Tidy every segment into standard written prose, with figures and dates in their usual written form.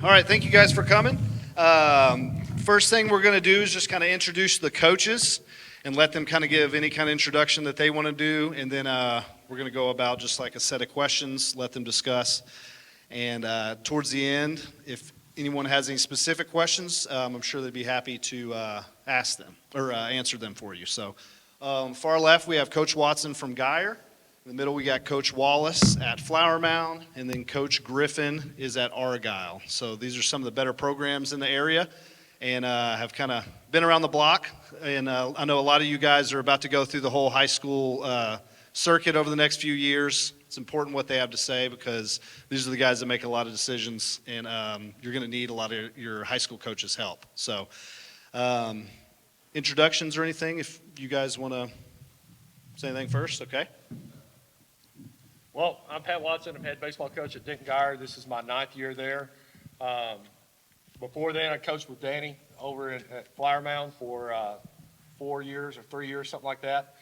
All right, thank you guys for coming. First thing we're going to do is just kind of introduce the coaches and let them kind of give any kind of introduction that they want to do. And then we're going to go about just like a set of questions, let them discuss. And towards the end, if anyone has any specific questions, I'm sure they'd be happy to ask them or answer them for you. So far left, we have Coach Watson from Geyer. In the middle, we got Coach Wallace at Flower Mound, and then Coach Griffin is at Argyle. So these are some of the better programs in the area and have kind of been around the block. And I know a lot of you guys are about to go through the whole high school circuit over the next few years. It's important what they have to say because these are the guys that make a lot of decisions, and you're going to need a lot of your high school coaches' help. So introductions or anything, if you guys want to say anything first, okay? Well, I'm Pat Watson. I'm head baseball coach at Denton Geyer. This is my 9th year there. Before then, I coached with Danny over at Flower Mound for 4 years or 3 years, something like that,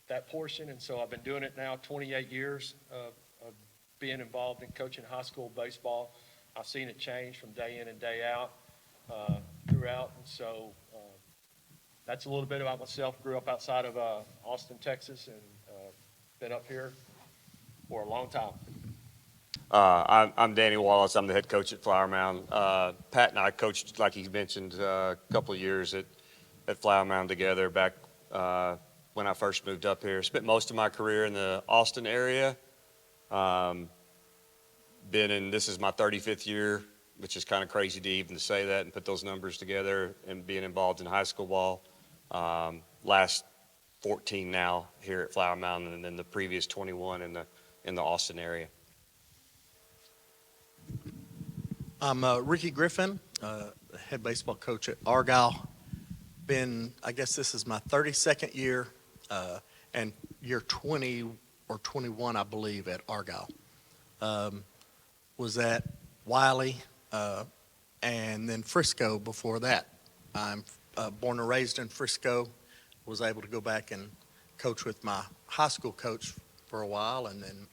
that portion. And so I've been doing it now 28 years of being involved in coaching high school baseball. I've seen it change from day in and day out throughout. And so that's a little bit about myself. Grew up outside of Austin, Texas, and been up here for a long time. I'm Danny Wallace. I'm the head coach at Flower Mound. Pat and I coached, like he mentioned, a couple of years at Flower Mound together back when I first moved up here. Spent most of my career in the Austin area. This is my 35th year, which is kind of crazy to even say that and put those numbers together, and being involved in high school ball. Last 14 now here at Flower Mound, and then the previous 21 in the Austin area. I'm Ricky Griffin, head baseball coach at Argyle. I guess this is my 32nd year, and year 20 or 21, I believe, at Argyle. Was at Wiley and then Frisco before that. I'm born and raised in Frisco. Was able to go back and coach with my high school coach for a while, and then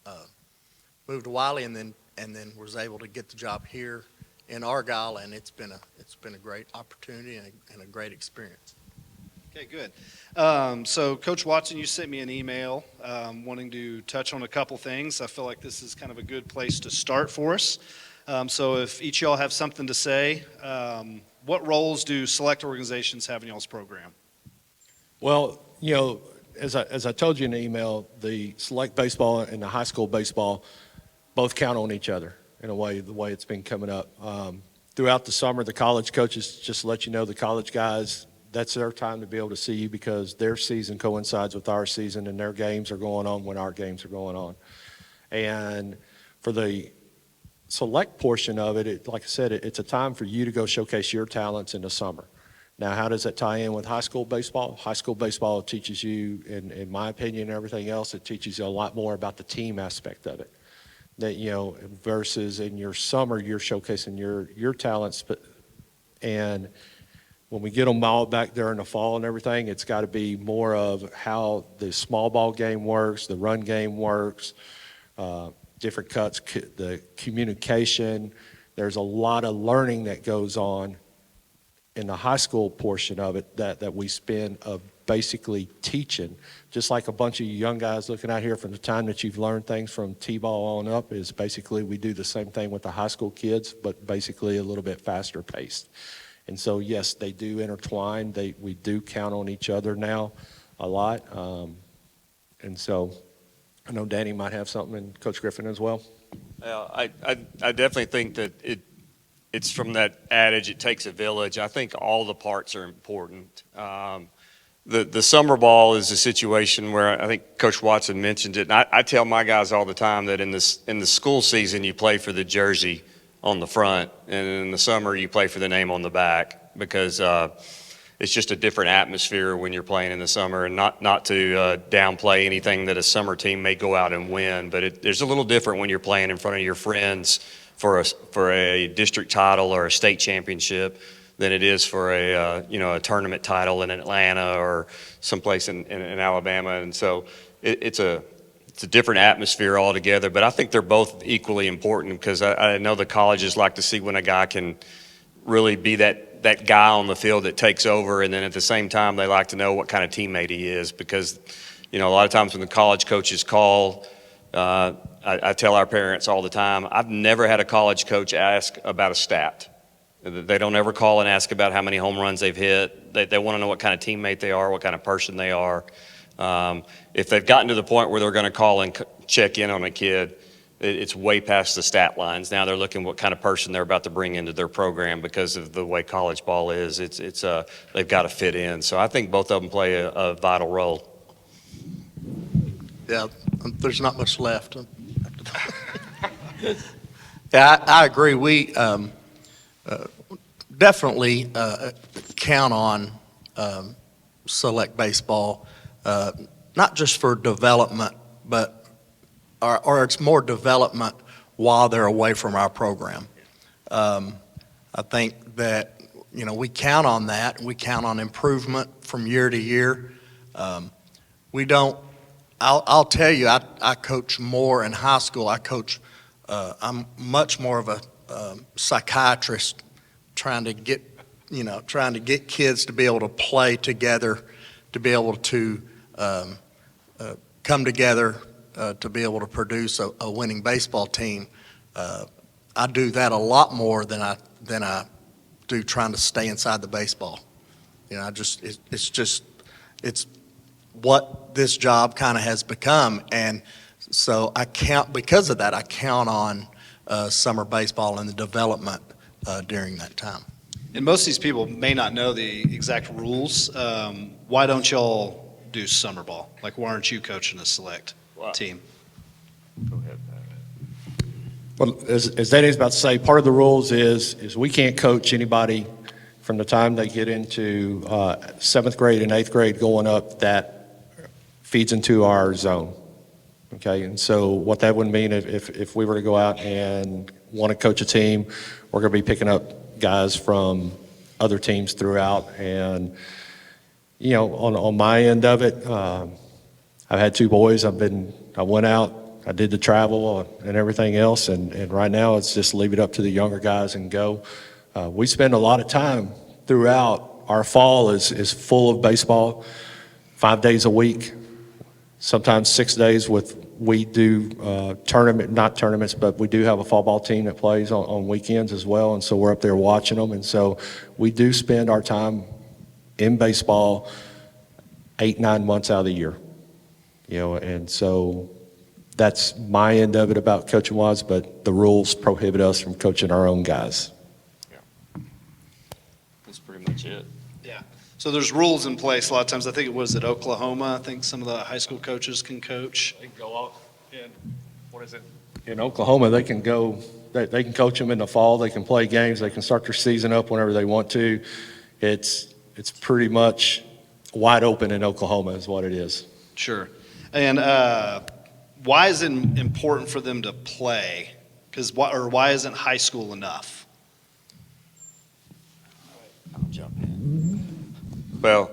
moved to Wiley, and then was able to get the job here in Argyle, and it's been a great opportunity and a great experience. Okay, good. So, Coach Watson, you sent me an email wanting to touch on a couple things. I feel like this is kind of a good place to start for us. So if each of y'all have something to say, what roles do select organizations have in y'all's program? Well, you know, as I told you in the email, the select baseball and the high school baseball both count on each other in a way, the way it's been coming up. Throughout the summer, the college coaches, just to let you know, the college guys, that's their time to be able to see you because their season coincides with our season, and their games are going on when our games are going on. And for the select portion of it, like I said, it's a time for you to go showcase your talents in the summer. Now, how does that tie in with high school baseball? High school baseball teaches you, in my opinion and everything else, it teaches you a lot more about the team aspect of it. That, you know, versus in your summer, you're showcasing your talents. And when we get them all back there in the fall and everything, it's got to be more of how the small ball game works, the run game works, different cuts, the communication. There's a lot of learning that goes on in the high school portion of it that we spend of basically teaching, just like a bunch of young guys looking out here from the time that you've learned things from T-ball on up is basically we do the same thing with the high school kids, but basically a little bit faster paced. And so, yes, they do intertwine. We do count on each other now a lot. And so I know Danny might have something, and Coach Griffin as well. I definitely think that it's from that adage, it takes a village. I think all the parts are important. The summer ball is a situation where I think Coach Watson mentioned it. And I tell my guys all the time that in the school season, you play for the jersey on the front, and in the summer, you play for the name on the back because it's just a different atmosphere when you're playing in the summer. And not to downplay anything that a summer team may go out and win, but there's a little different when you're playing in front of your friends for a district title or a state championship than it is for a tournament title in Atlanta or someplace in Alabama. And so it's a it's a different atmosphere altogether. But I think they're both equally important because I know the colleges like to see when a guy can really be that guy on the field that takes over, and then at the same time they like to know what kind of teammate he is because, a lot of times when the college coaches call, I tell our parents all the time, I've never had a college coach ask about a stat. They don't ever call and ask about how many home runs they've hit. They want to know what kind of teammate they are, what kind of person they are. If they've gotten to the point where they're going to call and check in on a kid, it's way past the stat lines. Now they're looking what kind of person they're about to bring into their program because of the way college ball is. They've got to fit in. So I think both of them play a vital role. Yeah, there's not much left. Yeah, I agree. We definitely count on select baseball, not just for development, but or it's more development while they're away from our program. I think that, we count on that. We count on improvement from year to year. We don't, I'll tell you, I coach more in high school. I'm much more of a psychiatrist trying to get kids to be able to play together, to be able to come together, to be able to produce a winning baseball team. I do that a lot more than I do trying to stay inside the baseball. It's what this job kind of has become, and so because of that, I count on summer baseball and the development during that time. And most of these people may not know the exact rules. Why don't y'all do summer ball? Like, why aren't you coaching a select team? Go ahead. Well, as Danny's about to say, part of the rules is we can't coach anybody from the time they get into 7th grade and 8th grade going up that feeds into our zone. Okay, and so what that would mean if we were to go out and want to coach a team, we're going to be picking up guys from other teams throughout. And, on my end of it, I've had 2 boys. I went out, I did the travel and everything else, and right now it's just leave it up to the younger guys and go. We spend a lot of time throughout. Our fall is full of baseball, 5 days a week, sometimes 6 days we do not tournaments, but we do have a fall ball team that plays on weekends as well, and so we're up there watching them, and so we do spend our time in baseball 8-9 months out of the year, and so that's my end of it about coaching wise, but the rules prohibit us from coaching our own guys. Yeah. That's pretty much it. Yeah. So there's rules in place. A lot of times, I think it was at Oklahoma. I think some of the high school coaches can coach. They can go out in Oklahoma, they can go, they can coach them in the fall. They can play games. They can start their season up whenever they want to. It's pretty much wide open in Oklahoma is what it is. Sure. And why is it important for them to play? Why isn't high school enough? I'll jump in. Well,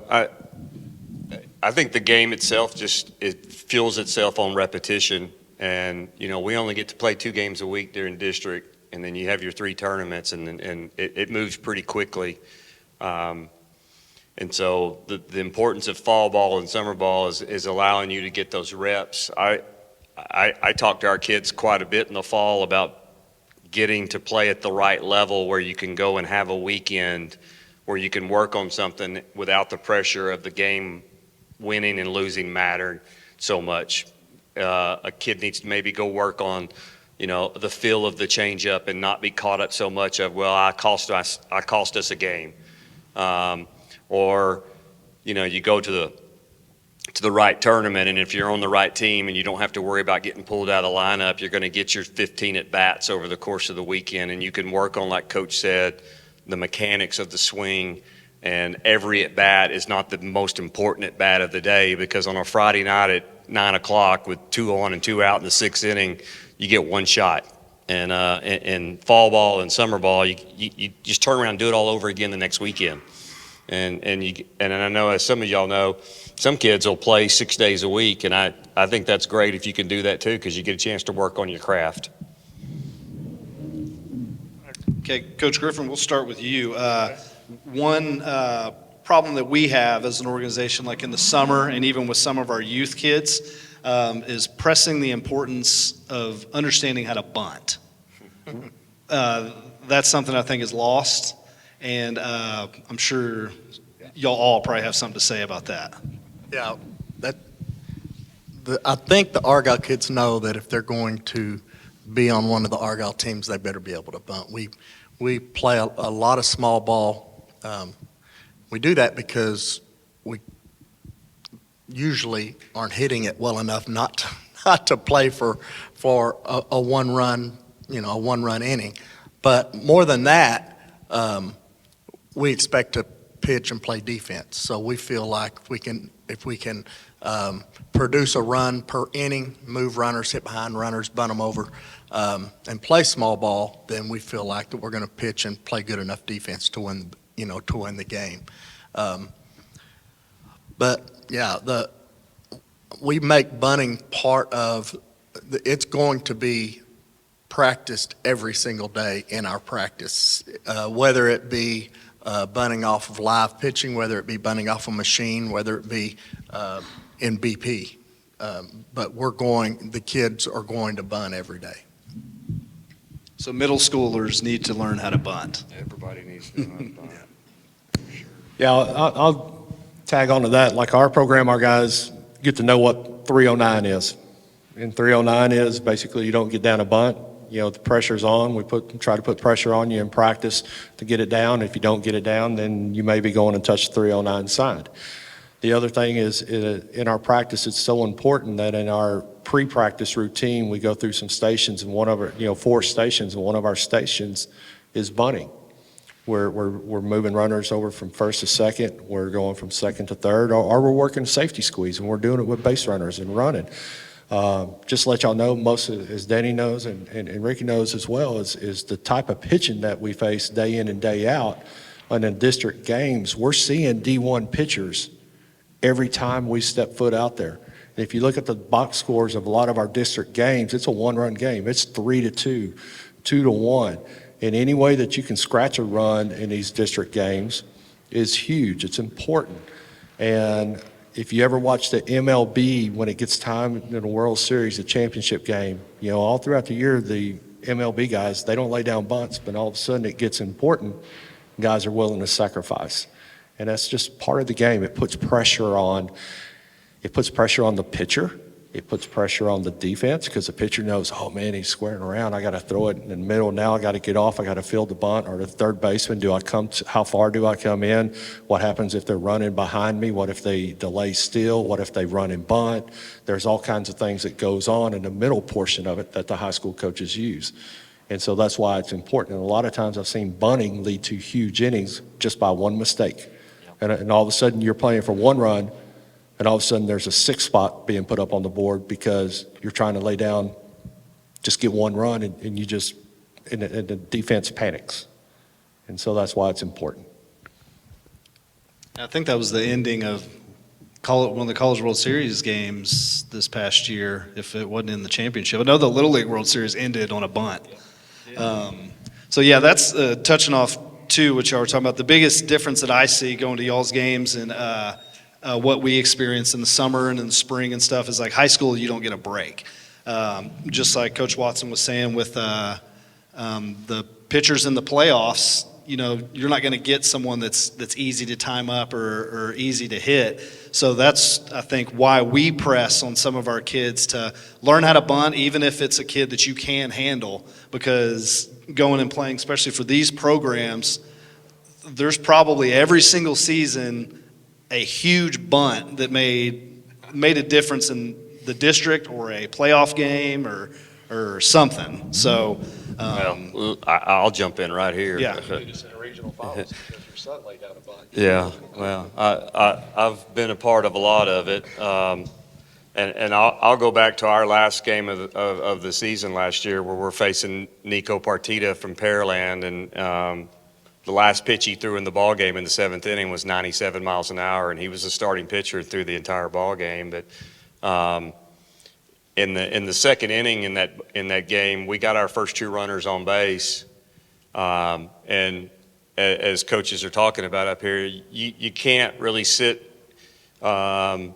I think the game itself it fuels itself on repetition, and we only get to play 2 games a week during district, and then you have your 3 tournaments, and it moves pretty quickly. And so the importance of fall ball and summer ball is allowing you to get those reps. I talk to our kids quite a bit in the fall about getting to play at the right level where you can go and have a weekend where you can work on something without the pressure of the game winning and losing mattered so much. A kid needs to maybe go work on, the feel of the changeup and not be caught up so much of, I cost us a game. Or, you go to the right tournament, and if you're on the right team and you don't have to worry about getting pulled out of the lineup, you're going to get your 15 at-bats over the course of the weekend, and you can work on, like Coach said, the mechanics of the swing, and every at-bat is not the most important at-bat of the day, because on a Friday night at 9 o'clock with 2 on and 2 out in the 6th inning, you get 1 shot. And in fall ball and summer ball, you just turn around and do it all over again the next weekend. And I know, as some of y'all know, some kids will play 6 days a week, and I think that's great if you can do that too, because you get a chance to work on your craft. Okay, Coach Griffin, we'll start with you. One problem that we have as an organization, like in the summer and even with some of our youth kids, is pressing the importance of understanding how to bunt. That's something I think is lost, and I'm sure y'all all probably have something to say about that. Yeah, I think the Argyle kids know that if they're going to be on one of the Argyle teams, they better be able to bunt. We play a lot of small ball. We do that because we usually aren't hitting it well enough not to play for a one-run, a one-run inning. But more than that, we expect to pitch and play defense. So we feel like if we can produce a run per inning, move runners, hit behind runners, bunt them over, and play small ball, then we feel like that we're going to pitch and play good enough defense to win, to win the game. But yeah, we make bunting part of. It's going to be practiced every single day in our practice, whether it be bunting off of live pitching, whether it be bunting off a machine, whether it be in BP. But the kids are going to bunt every day. So middle schoolers need to learn how to bunt. Everybody needs to know how to bunt. Yeah, I'll tag on to that. Like our program, our guys get to know what 309 is. And 309 is basically you don't get down a bunt. The pressure's on. We try to put pressure on you in practice to get it down. If you don't get it down, then you may be going and touch the 309 side. The other thing is in our practice, it's so important that in our pre-practice routine, we go through some stations, and one of our, 4 stations, and one of our stations is bunting. We're moving runners over from first to second. We're going from second to third, or we're working a safety squeeze, and we're doing it with base runners and running. Just to let y'all know, as Danny knows and Ricky knows as well, is the type of pitching that we face day in and day out. And in district games, we're seeing D1 pitchers every time we step foot out there. And if you look at the box scores of a lot of our district games, it's a one-run game. It's 3-2, 2-1. And any way that you can scratch a run in these district games is huge. It's important. And if you ever watch the MLB, when it gets time in the World Series, the championship game, all throughout the year, the MLB guys, they don't lay down bunts, but all of a sudden it gets important. Guys are willing to sacrifice. And that's just part of the game. It puts pressure on the pitcher. It puts pressure on the defense because the pitcher knows, oh man, he's squaring around. I got to throw it in the middle. Now I got to get off. I got to field the bunt. Or the third baseman, how far do I come in? What happens if they're running behind me? What if they delay steal? What if they run and bunt? There's all kinds of things that goes on in the middle portion of it that the high school coaches use. And so that's why it's important. And a lot of times I've seen bunting lead to huge innings just by one mistake. And all of a sudden you're playing for one run, and all of a sudden there's a 6th spot being put up on the board because you're trying to lay down, just get one run, and you just, and the defense panics. And so that's why it's important. I think that was the ending of one of the College World Series games this past year, if it wasn't in the championship. I know the Little League World Series ended on a bunt. So yeah, that's touching off too, what y'all were talking about. The biggest difference that I see going to y'all's games and what we experience in the summer and in the spring and stuff is like high school, you don't get a break. Just like Coach Watson was saying with the pitchers in the playoffs, you're not going to get someone that's easy to time up or easy to hit. So that's, I think, why we press on some of our kids to learn how to bunt, even if it's a kid that you can handle, because going and playing, especially for these programs, there's probably every single season a huge bunt that made a difference in the district or a playoff game or something. So, I'll jump in right here. Yeah. Just in a regional finals because your son laid down a bunt. Yeah, well, I've been a part of a lot of it, and I'll go back to our last game of the season last year where we're facing Nico Partita from Pearland, and the last pitch he threw in the ball game in the 7th inning was 97 miles an hour, and he was the starting pitcher through the entire ball game. But in the 2nd inning in that game, we got our first 2 runners on base, and as coaches are talking about up here, you can't really sit in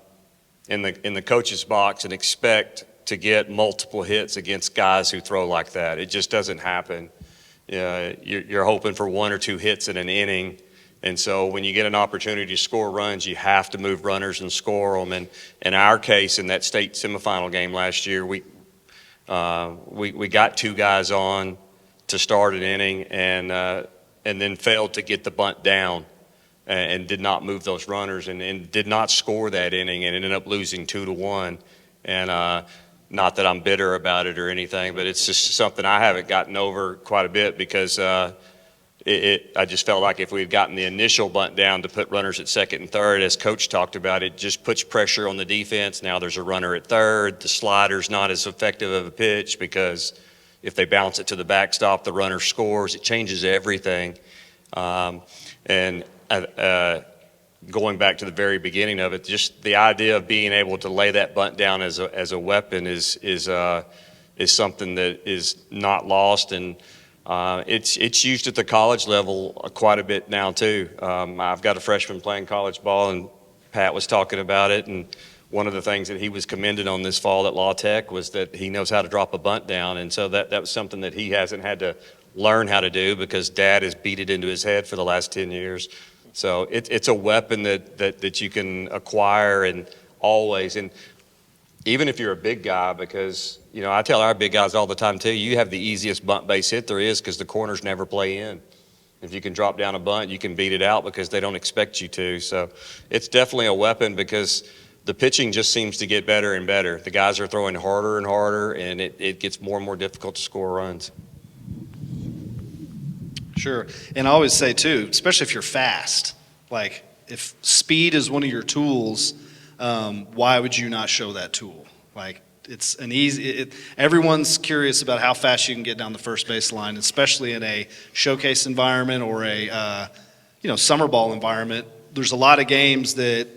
the coach's box and expect to get multiple hits against guys who throw like that. It just doesn't happen. You're hoping for 1 or 2 hits in an inning, and so when you get an opportunity to score runs, you have to move runners and score them. And in our case, in that state semifinal game last year, we got 2 guys on to start an inning, and then failed to get the bunt down, and did not move those runners, and did not score that inning, and ended up losing 2-1. And not that I'm bitter about it or anything, but it's just something I haven't gotten over quite a bit, because I just felt like if we had gotten the initial bunt down to put runners at 2nd and 3rd, as Coach talked about, it just puts pressure on the defense. Now there's a runner at 3rd. The slider's not as effective of a pitch, because if they bounce it to the backstop, the runner scores. It changes everything. Going back to the very beginning of it, just the idea of being able to lay that bunt down as a weapon is something that is not lost, and it's used at the college level quite a bit now too. I've got a freshman playing college ball, and Pat was talking about it, and one of the things that he was commended on this fall at La Tech was that he knows how to drop a bunt down, and so that was something that he hasn't had to learn how to do, because Dad has beat it into his head for the last 10 years. So it's a weapon that you can acquire, and always, and even if you're a big guy, because, you know, I tell our big guys all the time too, you have the easiest bunt base hit there is, because the corners never play in. If you can drop down a bunt, you can beat it out because they don't expect you to. So it's definitely a weapon, because the pitching just seems to get better and better. The guys are throwing harder and harder, and it gets more and more difficult to score runs. Sure. And I always say too, especially if you're fast, like if speed is one of your tools, why would you not show that tool? Like it's an everyone's curious about how fast you can get down the first base line, especially in a showcase environment or a summer ball environment. There's a lot of games that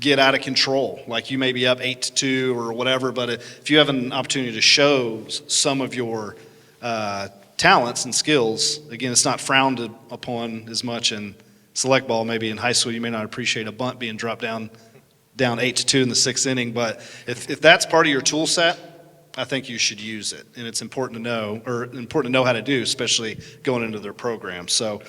get out of control. Like you may be up 8-2 or whatever, but if you have an opportunity to show some of your talents and skills, again, it's not frowned upon as much in select ball. Maybe in high school you may not appreciate a bunt being dropped down 8-2 in the 6th inning, but if that's part of your tool set, I think you should use it, and it's important to know how to do, especially going into their program. So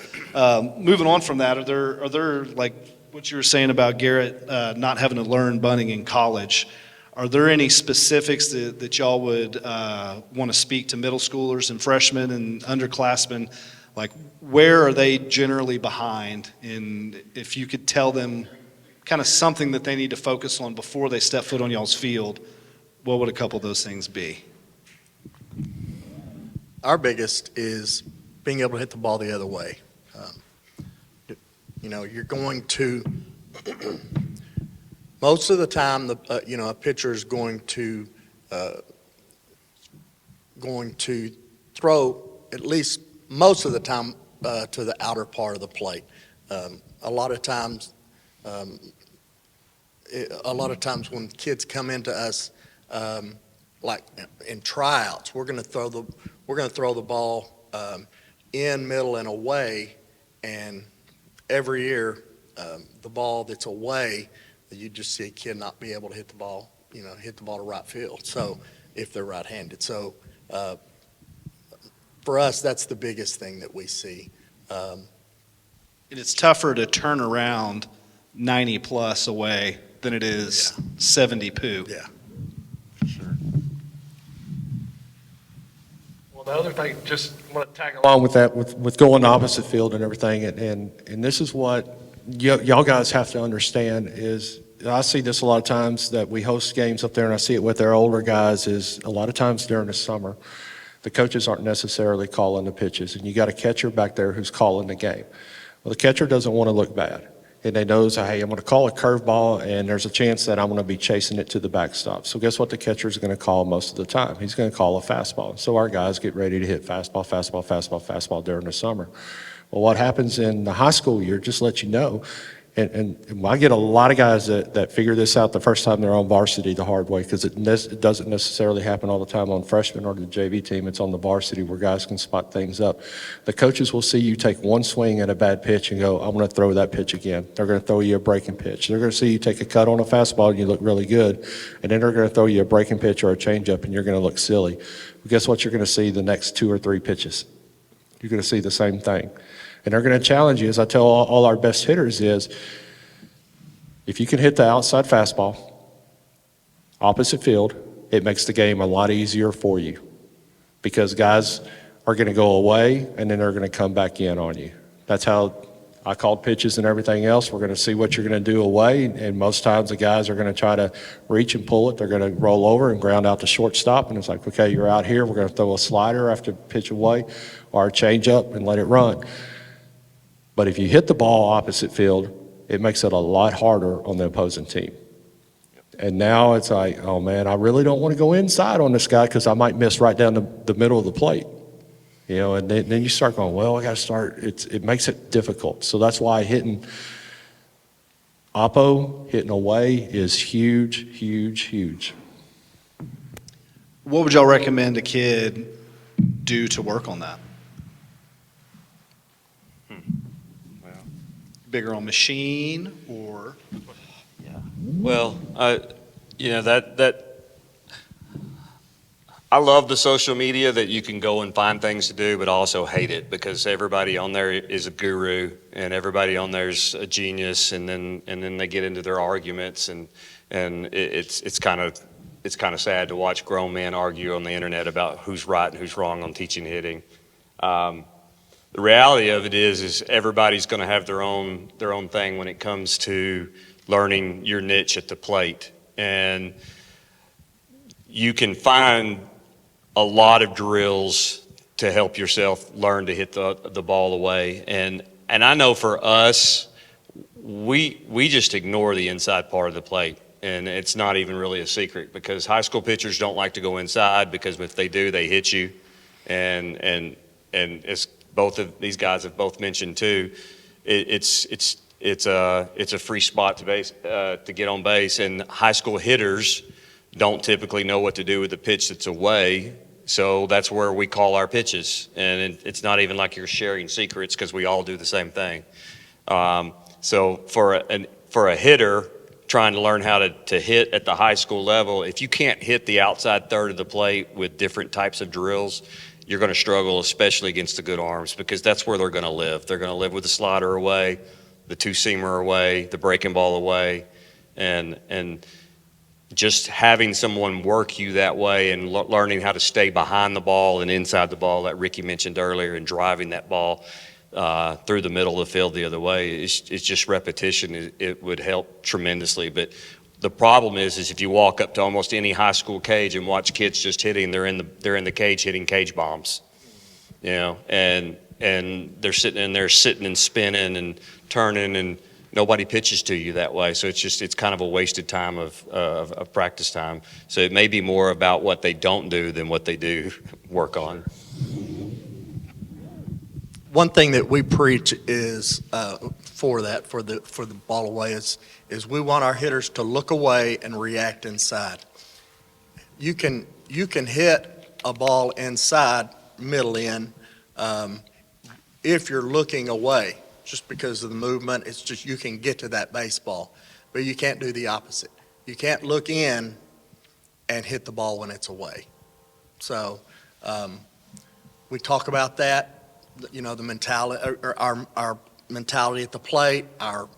moving on from that, are there like what you were saying about Garrett not having to learn bunting in college, are there any specifics that y'all would want to speak to middle schoolers and freshmen and underclassmen? Like, where are they generally behind? And if you could tell them kind of something that they need to focus on before they step foot on y'all's field, what would a couple of those things be? Our biggest is being able to hit the ball the other way. You're going to most of the time, a pitcher is going to throw at least most of the time to the outer part of the plate. A lot of times when kids come into us, like in tryouts, we're going to throw the ball in, middle, and away, and every year the ball that's away, you just see a kid not be able to hit the ball to right field. So if they're right-handed, so for us, that's the biggest thing that we see. And it's tougher to turn around 90 plus away than it is 70 poo. Yeah. Sure. Well, the other thing, just want to tag along with that, with going opposite field and everything, and this is what y'all guys have to understand is, I see this a lot of times that we host games up there, and I see it with our older guys, is a lot of times during the summer, the coaches aren't necessarily calling the pitches, and you got a catcher back there who's calling the game. Well, the catcher doesn't want to look bad, and they knows, hey, I'm going to call a curveball, and there's a chance that I'm going to be chasing it to the backstop. So guess what the catcher is going to call most of the time? He's going to call a fastball. So our guys get ready to hit fastball during the summer. Well, what happens in the high school year, just to let you know, and I get a lot of guys that figure this out the first time they're on varsity the hard way, because it doesn't necessarily happen all the time on freshman or the JV team. It's on the varsity where guys can spot things up. The coaches will see you take one swing at a bad pitch and go, I'm going to throw that pitch again. They're going to throw you a breaking pitch. They're going to see you take a cut on a fastball and you look really good, and then they're going to throw you a breaking pitch or a changeup and you're going to look silly. But guess what? You're going to see the next 2 or 3 pitches. You're going to see the same thing. And they're going to challenge you, as I tell all our best hitters, is if you can hit the outside fastball, opposite field, it makes the game a lot easier for you, because guys are going to go away and then they're going to come back in on you. That's how I called pitches and everything else. We're going to see what you're going to do away, and most times the guys are going to try to reach and pull it. They're going to roll over and ground out to shortstop, and it's like, okay, you're out here. We're going to throw a slider after pitch away or a change up and let it run. But if you hit the ball opposite field, it makes it a lot harder on the opposing team. And now it's like, oh man, I really don't want to go inside on this guy because I might miss right down the middle of the plate. You know, and then you start going, well, I got to start. It makes it difficult. So that's why hitting away is huge, huge, huge. What would y'all recommend a kid do to work on that? Bigger on machine or? Well, you know, I love the social media that you can go and find things to do, but I also hate it because everybody on there is a guru and everybody on there's a genius, and then they get into their arguments, and it's kind of sad to watch grown men argue on the internet about who's right and who's wrong on teaching hitting. The reality of it is everybody's going to have their own thing when it comes to learning your niche at the plate, and you can find a lot of drills to help yourself learn to hit the ball away. And I know for us, we just ignore the inside part of the plate, and it's not even really a secret because high school pitchers don't like to go inside, because if they do, they hit you, and it's both of these guys have both mentioned too. It's a free spot to get on base, and high school hitters don't typically know what to do with the pitch that's away. So that's where we call our pitches, and it's not even like you're sharing secrets because we all do the same thing. So for a hitter trying to learn how to hit at the high school level, if you can't hit the outside third of the plate with different types of drills, you're going to struggle, especially against the good arms, because that's where they're going to live. They're going to live with the slider away, the two-seamer away, the breaking ball away, and just having someone work you that way and learning how to stay behind the ball and inside the ball, that Ricky mentioned earlier, and driving that ball through the middle of the field the other way, it's just repetition. It would help tremendously. But the problem is if you walk up to almost any high school cage and watch kids just hitting, they're in the cage hitting cage bombs, you know, and they're sitting in there and spinning and turning, and nobody pitches to you that way. So it's kind of a wasted time of practice time. So it may be more about what they don't do than what they do work on. One thing that we preach is for the ball away is we want our hitters to look away and react inside. You can hit a ball inside, middle in, if you're looking away, just because of the movement. It's just you can get to that baseball, but you can't do the opposite. You can't look in and hit the ball when it's away. So we talk about that. You know, the mentality, or our mentality at the plate, our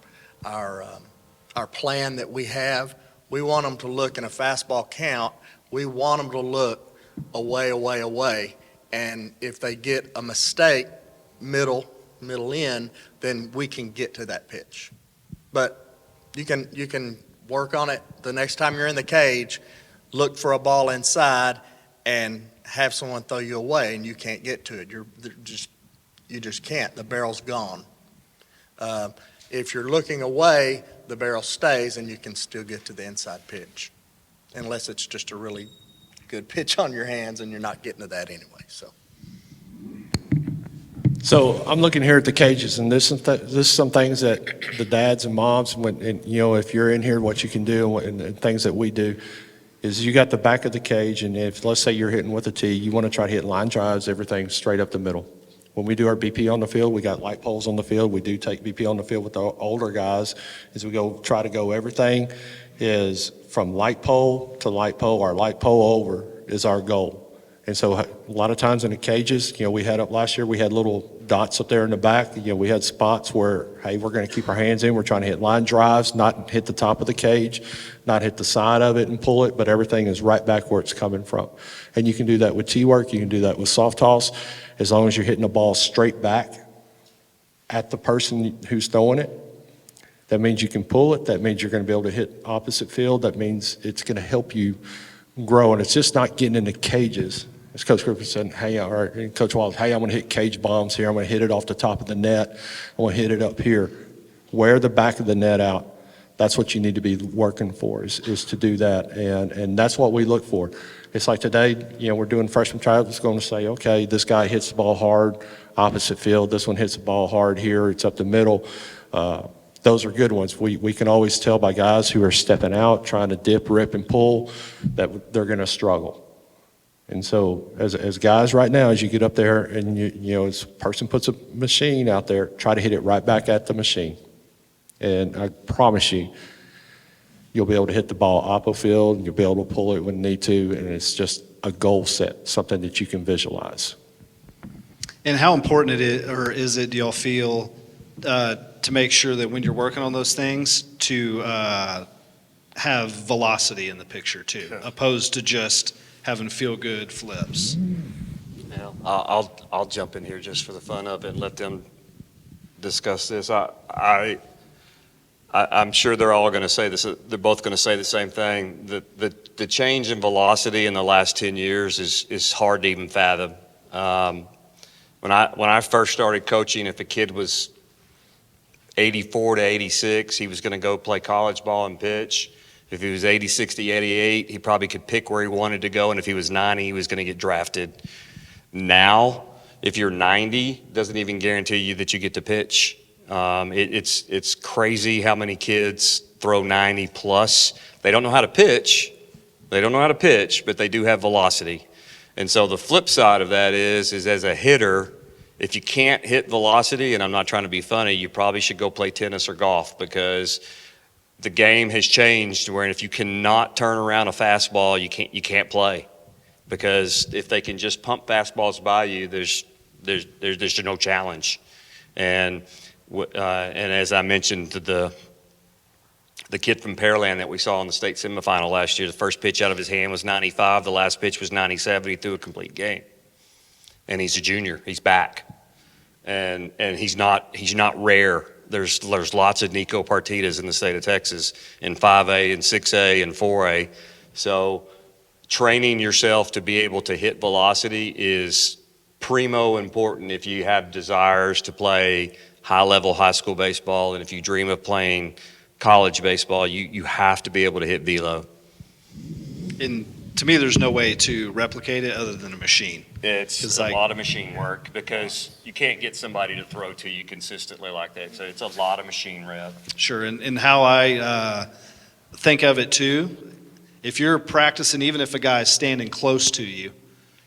plan that we have. We want them to look in a fastball count. We want them to look away, and if they get a mistake, middle in, then we can get to that pitch. But you can work on it the next time you're in the cage. Look for a ball inside and have someone throw you away, and you can't get to it. You just can't. The barrel's gone. If you're looking away, the barrel stays, and you can still get to the inside pitch, unless it's just a really good pitch on your hands, and you're not getting to that anyway. So I'm looking here at the cages, and this is some things that the dads and moms, and if you're in here, what you can do and things that we do is you got the back of the cage, and if let's say you're hitting with a tee, you want to try to hit line drives, everything straight up the middle. When we do our BP on the field, we got light poles on the field. We do take BP on the field with the older guys as we try to go everything is from light pole to light pole or light pole over is our goal. And so a lot of times in the cages, we had up last year, we had little dots up there in the back. We had spots where, hey, we're going to keep our hands in. We're trying to hit line drives, not hit the top of the cage, not hit the side of it and pull it, but everything is right back where it's coming from. And you can do that with tee work. You can do that with soft toss. As long as you're hitting the ball straight back at the person who's throwing it, that means you can pull it. That means you're going to be able to hit opposite field. That means it's going to help you grow. And it's just not getting in the cages. As Coach Griffin said, hey, or Coach Wallace, hey, I'm going to hit cage bombs here. I'm going to hit it off the top of the net. I want to hit it up here. Wear the back of the net out. That's what you need to be working for is to do that. And that's what we look for. It's like today, we're doing freshman tryouts. It's going to say, okay, this guy hits the ball hard, opposite field. This one hits the ball hard here. It's up the middle. Those are good ones. We can always tell by guys who are stepping out, trying to dip, rip, and pull, that they're going to struggle. And so as guys right now, as you get up there and, as a person puts a machine out there, try to hit it right back at the machine. And I promise you, you'll be able to hit the ball oppo field, and you'll be able to pull it when you need to, and it's just a goal set, something that you can visualize. And how important is it, do y'all feel, to make sure that when you're working on those things, to have velocity in the picture too, opposed to just having feel-good flips? Yeah, I'll jump in here just for the fun of it and let them discuss this. I'm sure they're all going to say this. They're both going to say the same thing. The change in velocity in the last 10 years is hard to even fathom. When I first started coaching, if a kid was 84 to 86, he was going to go play college ball and pitch. If he was 80, 60, 88, he probably could pick where he wanted to go. And if he was 90, he was going to get drafted. Now, if you're 90, doesn't even guarantee you that you get to pitch. It's crazy how many kids throw 90 plus. They don't know how to pitch. But they do have velocity. And so the flip side of that is as a hitter, if you can't hit velocity, and I'm not trying to be funny, you probably should go play tennis or golf, because the game has changed where if you cannot turn around a fastball, you can't play, because if they can just pump fastballs by you, there's no challenge. And as I mentioned, the kid from Pearland that we saw in the state semifinal last year, the first pitch out of his hand was 95. The last pitch was 97. He threw a complete game. And he's a junior. He's back. And he's not rare. There's lots of Nico Partitas in the state of Texas in 5A and 6A and 4A. So training yourself to be able to hit velocity is primo important if you have desires to play high-level high school baseball, and if you dream of playing college baseball, you have to be able to hit velo. And to me, there's no way to replicate it other than a machine. It's a lot of machine work, because you can't get somebody to throw to you consistently like that. So it's a lot of machine rep. Sure, and how I think of it too, if you're practicing, even if a guy is standing close to you,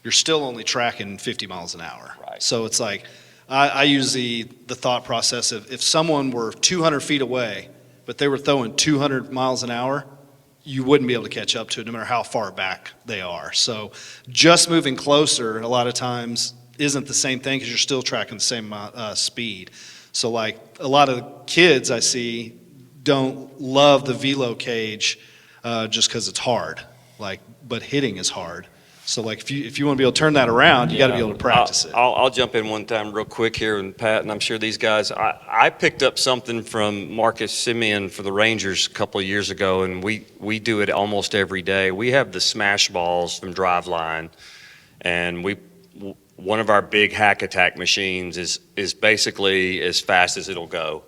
you're still only tracking 50 miles an hour. Right. So it's like, I use the thought process of if someone were 200 feet away, but they were throwing 200 miles an hour, you wouldn't be able to catch up to it no matter how far back they are. So just moving closer a lot of times isn't the same thing, because you're still tracking the same speed. So like a lot of kids I see don't love the velo cage just because it's hard. But hitting is hard. So like if you want to be able to turn that around, you got to be able to practice it. I'll jump in one time real quick here, and Pat, and I'm sure these guys, I picked up something from Marcus Simeon for the Rangers a couple of years ago, and we do it almost every day. We have the smash balls from Driveline, and one of our big hack attack machines is basically as fast as it'll go.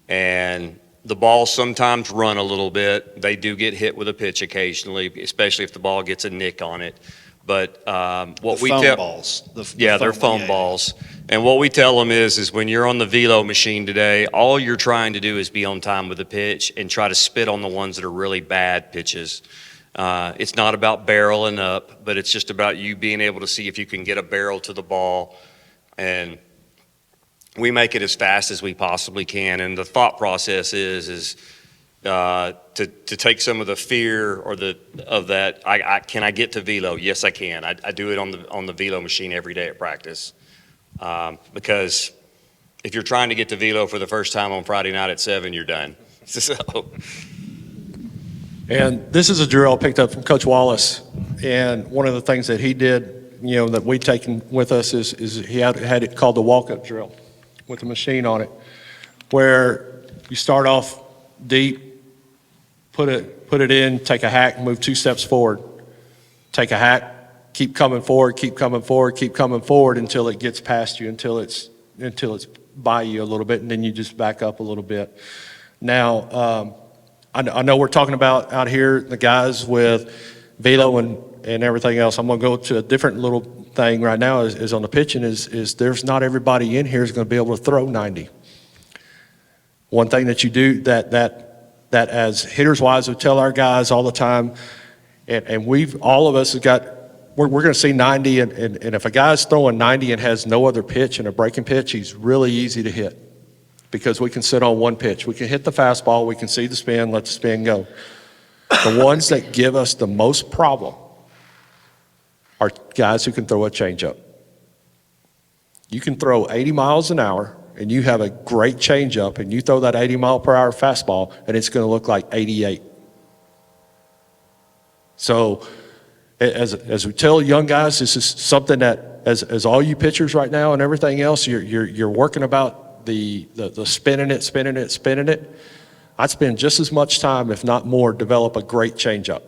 And the balls sometimes run a little bit. They do get hit with a pitch occasionally, especially if the ball gets a nick on it. But what we tell balls. they're foam balls, And what we tell them is when you're on the velo machine today, all you're trying to do is be on time with the pitch and try to spit on the ones that are really bad pitches. It's not about barreling up, but it's just about you being able to see if you can get a barrel to the ball. And we make it as fast as we possibly can. And the thought process is to take some of the fear or of that. Can I get to velo? Yes, I can. I do it on the velo machine every day at practice. Because if you're trying to get to velo for the first time on Friday night at 7, you're done. So. And this is a drill I picked up from Coach Wallace. And one of the things that he did, that we taken with us is he had it called the walk-up drill with a machine on it, where you start off deep, put it in, take a hack, move 2 steps forward, take a hack, keep coming forward, keep coming forward, keep coming forward until it gets past you, until it's by you a little bit, and then you just back up a little bit. Now, I know we're talking about out here the guys with velo and everything else. I'm going to go to a different little thing right now is on the pitching is there's not everybody in here is going to be able to throw 90. One thing that you do that as hitters wise we tell our guys all the time, and all of us have got, we're going to see 90, and if a guy's throwing 90 and has no other pitch and a breaking pitch, he's really easy to hit because we can sit on one pitch. We can hit the fastball, we can see the spin, let the spin go. The ones that give us the most problem are guys who can throw a changeup. You can throw 80 miles an hour and you have a great changeup and you throw that 80 mile per hour fastball and it's going to look like 88. So as we tell young guys, this is something that as all you pitchers right now and everything else, you're working about the spinning it. I'd spend just as much time, if not more, develop a great changeup.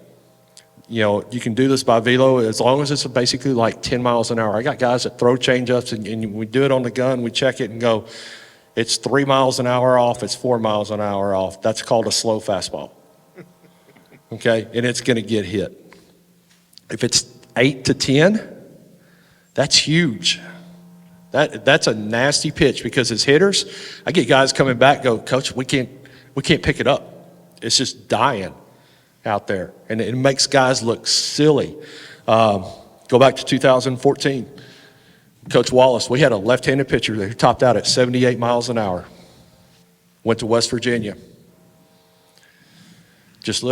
You can do this by velo as long as it's basically like 10 miles an hour. I got guys that throw changeups and we do it on the gun, we check it and go, it's 3 miles an hour off, it's 4 miles an hour off. That's called a slow fastball. Okay, and it's gonna get hit. If it's 8 to 10, that's huge. That's a nasty pitch because as hitters, I get guys coming back go, Coach, we can't pick it up. It's just dying out there, and it makes guys look silly. Go back to 2014. Coach Wallace, we had a left-handed pitcher who topped out at 78 miles an hour. Went to West Virginia. Just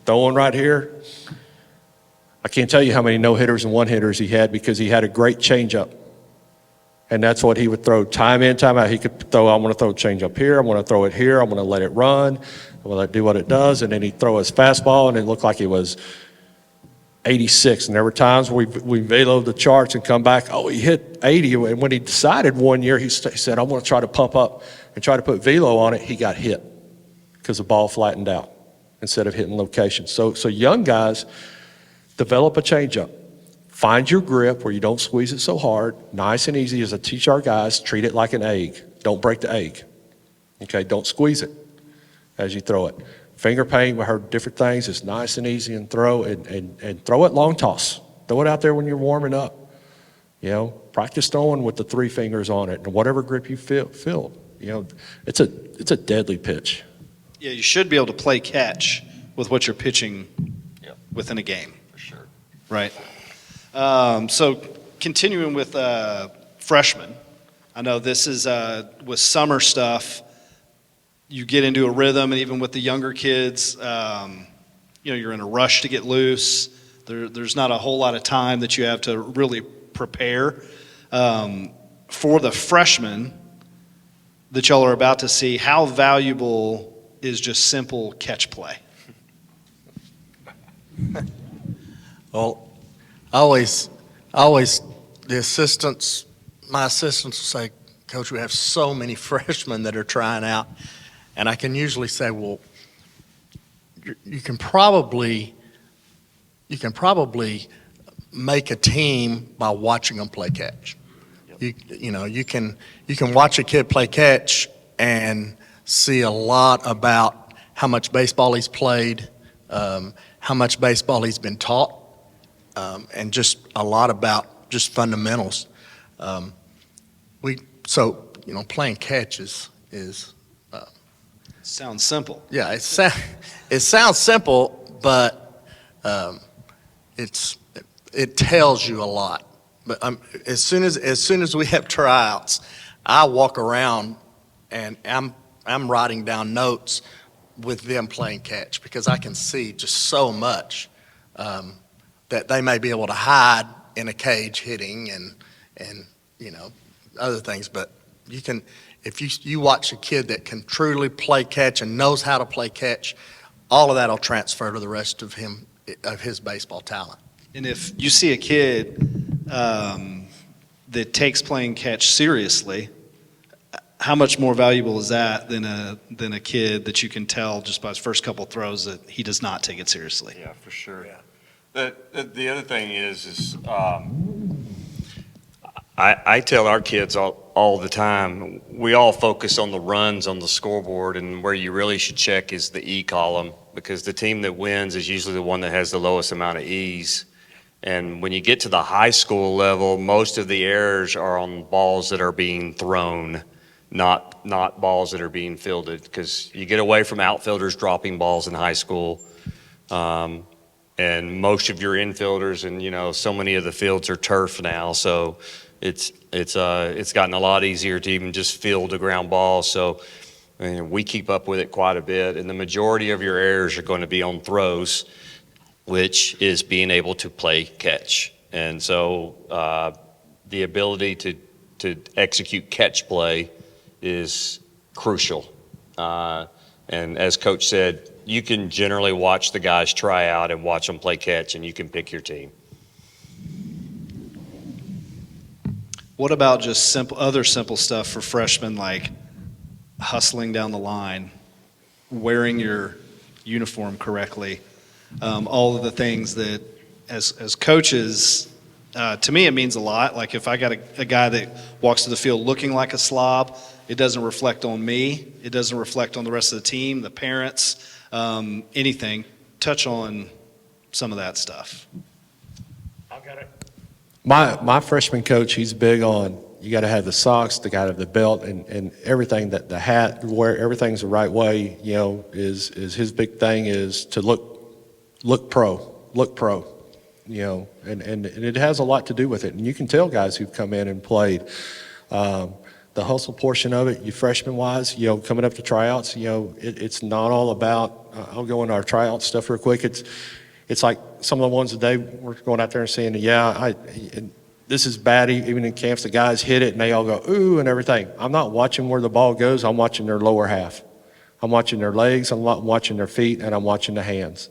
throwing right here. I can't tell you how many no-hitters and one-hitters he had because he had a great changeup. And that's what he would throw time in, time out. He could throw, I'm going to throw a changeup here, I'm going to throw it here, I'm going to let it run, I'm going to let it do what it does, and then he'd throw his fastball, and it looked like it was 86. And there were times we veloed the charts and come back, oh, he hit 80. And when he decided one year, he said, I'm going to try to pump up and try to put velo on it. He got hit because the ball flattened out instead of hitting location. So young guys, develop a changeup. Find your grip where you don't squeeze it so hard. Nice and easy as I teach our guys, treat it like an egg. Don't break the egg. Okay, don't squeeze it as you throw it. Finger paint, we heard different things. It's nice and easy and throw and throw it long toss. Throw it out there when you're warming up. Practice throwing with the 3 fingers on it and whatever grip you feel. It's a deadly pitch. Yeah, you should be able to play catch with what you're pitching within a game. For sure. Right. So continuing with freshmen, I know this is with summer stuff, you get into a rhythm, and even with the younger kids, you're in a rush to get loose. There's not a whole lot of time that you have to really prepare. For the freshmen that y'all are about to see, how valuable is just simple catch play? Well, always, my assistants will say, Coach, we have so many freshmen that are trying out. And I can usually say, well, you can probably make a team by watching them play catch. You can watch a kid play catch and see a lot about how much baseball he's played, how much baseball he's been taught, and just a lot about just fundamentals. playing catch is Sounds simple. yeah, it sounds simple, but it tells you a lot. But as soon as we have tryouts, I walk around and I'm writing down notes with them playing catch because I can see just so much that they may be able to hide in a cage hitting and other things. But you can, if you watch a kid that can truly play catch and knows how to play catch, all of that will transfer to the rest of his baseball talent. And if you see a kid that takes playing catch seriously, how much more valuable is that than a kid that you can tell just by his first couple throws that he does not take it seriously? Yeah, for sure. Yeah. The other thing is I tell our kids all the time, we all focus on the runs on the scoreboard, and where you really should check is the E column, because the team that wins is usually the one that has the lowest amount of E's. And when you get to the high school level, most of the errors are on balls that are being thrown, not balls that are being fielded, because you get away from outfielders dropping balls in high school. And most of your infielders and, so many of the fields are turf now. So it's gotten a lot easier to even just field a ground ball. So we keep up with it quite a bit. And the majority of your errors are going to be on throws, which is being able to play catch. And so the ability to execute catch play is crucial. And as Coach said, you can generally watch the guys try out and watch them play catch, and you can pick your team. What about just other simple stuff for freshmen, like hustling down the line, wearing your uniform correctly, all of the things that as coaches, to me it means a lot. Like if I got a guy that walks to the field looking like a slob, it doesn't reflect on me. It doesn't reflect on the rest of the team, the parents, anything. Touch on some of that stuff. I got it. My freshman coach, he's big on you got to have the socks, you got to have the belt, and everything, that the hat, where everything's the right way. Is his big thing is to look pro, and it has a lot to do with it. And you can tell guys who've come in and played. The hustle portion of it, you freshman-wise, coming up to tryouts, it's not all about, I'll go into our tryout stuff real quick. It's like some of the ones today, we're going out there and saying, this is bad, even in camps, the guys hit it and they all go, ooh, and everything. I'm not watching where the ball goes, I'm watching their lower half. I'm watching their legs, I'm watching their feet, and I'm watching the hands.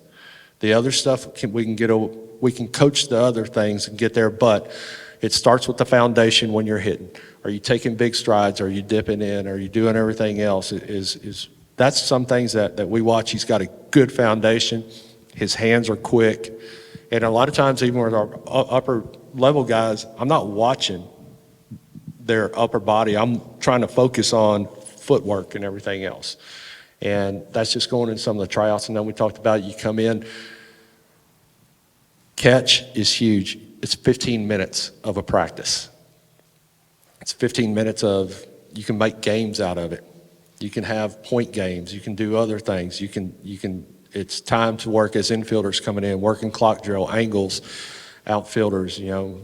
The other stuff, we can coach the other things and get there, but it starts with the foundation when you're hitting. Are you taking big strides? Are you dipping in? Are you doing everything else? That's some things that we watch. He's got a good foundation. His hands are quick. And a lot of times, even with our upper level guys, I'm not watching their upper body. I'm trying to focus on footwork and everything else. And that's just going in some of the tryouts. And then we talked about you come in. Catch is huge. It's 15 minutes of a practice. It's 15 minutes of, you can make games out of it. You can have point games. You can do other things. It's time to work as infielders coming in, working clock drill, angles, outfielders,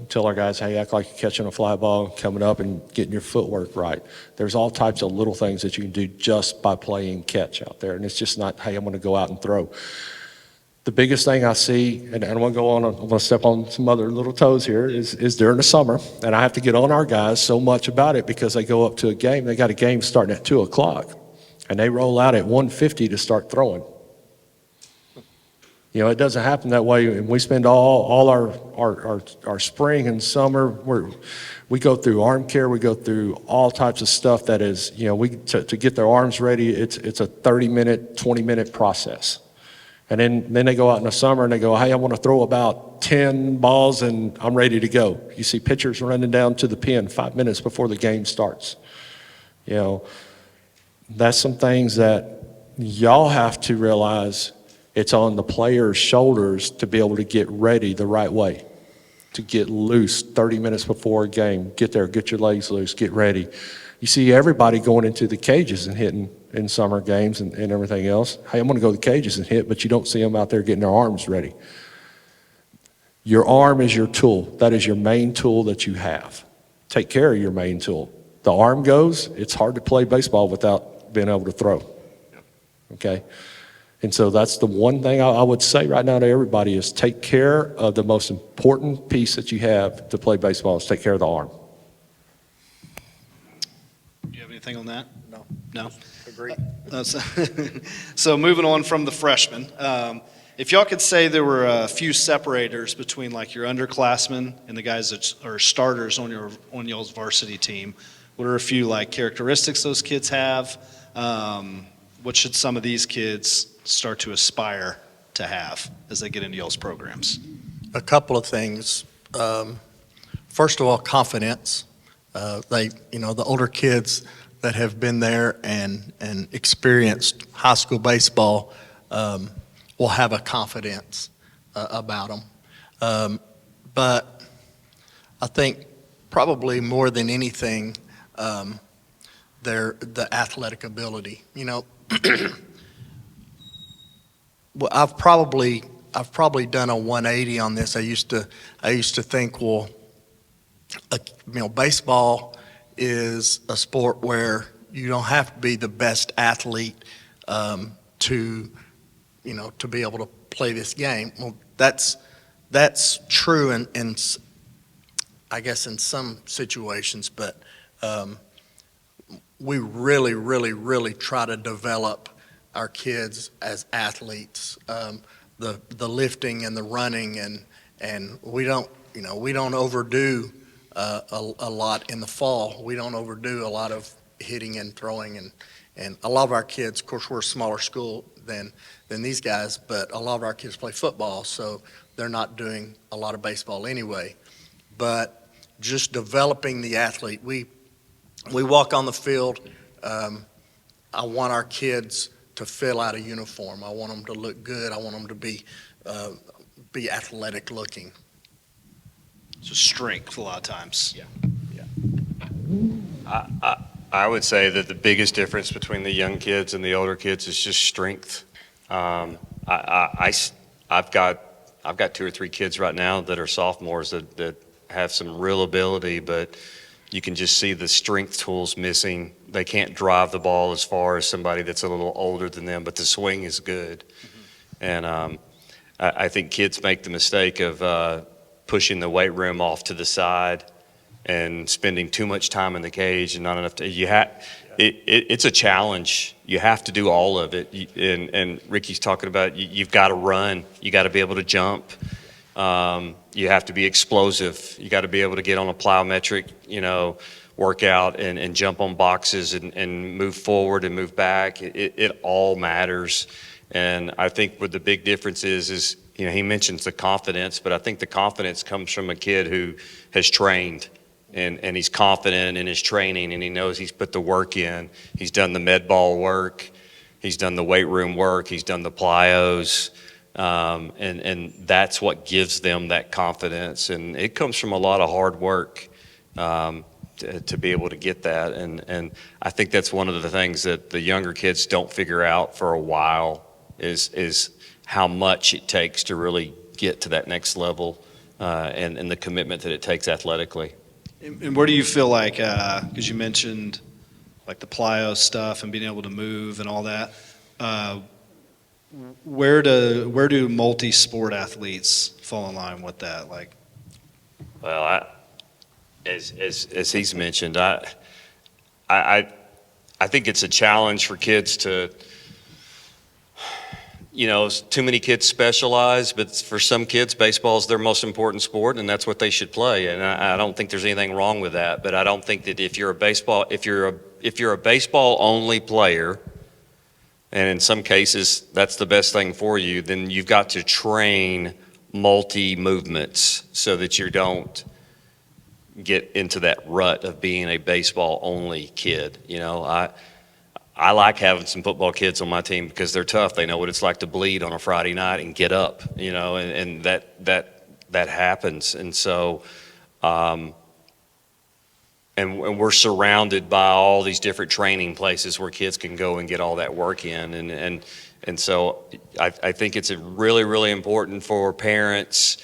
tell our guys, hey, act like you're catching a fly ball, coming up and getting your footwork right. There's all types of little things that you can do just by playing catch out there. And it's just not, hey, I'm going to go out and throw. The biggest thing I see, and I want to I'm going to step on some other little toes here, is during the summer, and I have to get on our guys so much about it because they go up to a game. They got a game starting at 2 o'clock, and they roll out at 1:50 to start throwing. It doesn't happen that way, and we spend all our spring and summer, we go through arm care, we go through all types of stuff that is, to get their arms ready, it's a 30-minute, 20-minute process. And then they go out in the summer and they go, hey, I want to throw about 10 balls and I'm ready to go. You see pitchers running down to the pen 5 minutes before the game starts. That's some things that y'all have to realize it's on the player's shoulders to be able to get ready the right way. to get loose 30 minutes before a game. Get there, get your legs loose, get ready. You see everybody going into the cages and hitting in summer games and everything else. Hey, I'm going to go to the cages and hit, but you don't see them out there getting their arms ready. Your arm is your tool. That is your main tool that you have. Take care of your main tool. The arm goes, it's hard to play baseball without being able to throw. Okay? And so that's the one thing I would say right now to everybody is take care of the most important piece that you have to play baseball is take care of the arm. Do you have anything on that? No. No? Agree. So moving on from the freshmen, if y'all could say there were a few separators between like your underclassmen and the guys that are starters on y'all's varsity team, what are a few like characteristics those kids have? What should some of these kids start to aspire to have as they get into y'all's programs? A couple of things. First of all, confidence. The older kids that have been there and experienced high school baseball will have a confidence about them. But I think probably more than anything, the athletic ability. Well, I've probably done a 180 on this. I used to think, well, baseball is a sport where you don't have to be the best athlete to be able to play this game. Well, that's true in I guess in some situations, but we really, really, really try to develop our kids as athletes. The lifting and the running and we don't overdo a lot in the fall. We don't overdo a lot of hitting and throwing and a lot of our kids, of course, we're a smaller school than these guys, but a lot of our kids play football, so they're not doing a lot of baseball anyway. But just developing the athlete, we walk on the field. I want our kids to fill out a uniform. I want them to look good. I want them to be athletic looking. So strength a lot of times. I would say that the biggest difference between the young kids and the older kids is just strength. I've got 2 or 3 kids right now that are sophomores that have some real ability, but you can just see the strength tools missing. They can't drive the ball as far as somebody that's a little older than them, but the swing is good. And I think kids make the mistake of pushing the weight room off to the side and spending too much time in the cage and not enough it's a challenge. You have to do all of it. And Ricky's talking about you've got to run. You got to be able to jump. You have to be explosive. You got to be able to get on a plyometric, workout and jump on boxes and move forward and move back. It all matters. And I think what the big difference is he mentions the confidence, but I think the confidence comes from a kid who has trained and he's confident in his training and he knows he's put the work in. He's done the med ball work. He's done the weight room work. He's done the plyos. And that's what gives them that confidence. And it comes from a lot of hard work to be able to get that. And I think that's one of the things that the younger kids don't figure out for a while is how much it takes to really get to that next level and the commitment that it takes athletically. And where do you feel like, because you mentioned like the plyo stuff and being able to move and all that, where do multi-sport athletes fall in line with that? Like, well, as he's mentioned, I think it's a challenge for kids to, too many kids specialize, but for some kids, baseball is their most important sport, and that's what they should play. And I don't think there's anything wrong with that. But I don't think that if you're a baseball only player, and in some cases that's the best thing for you, then you've got to train multi movements so that you don't get into that rut of being a baseball only kid. I like having some football kids on my team because they're tough. They know what it's like to bleed on a Friday night and get up, and that that happens. And so, and we're surrounded by all these different training places where kids can go and get all that work in. And so I think it's really, really important for parents,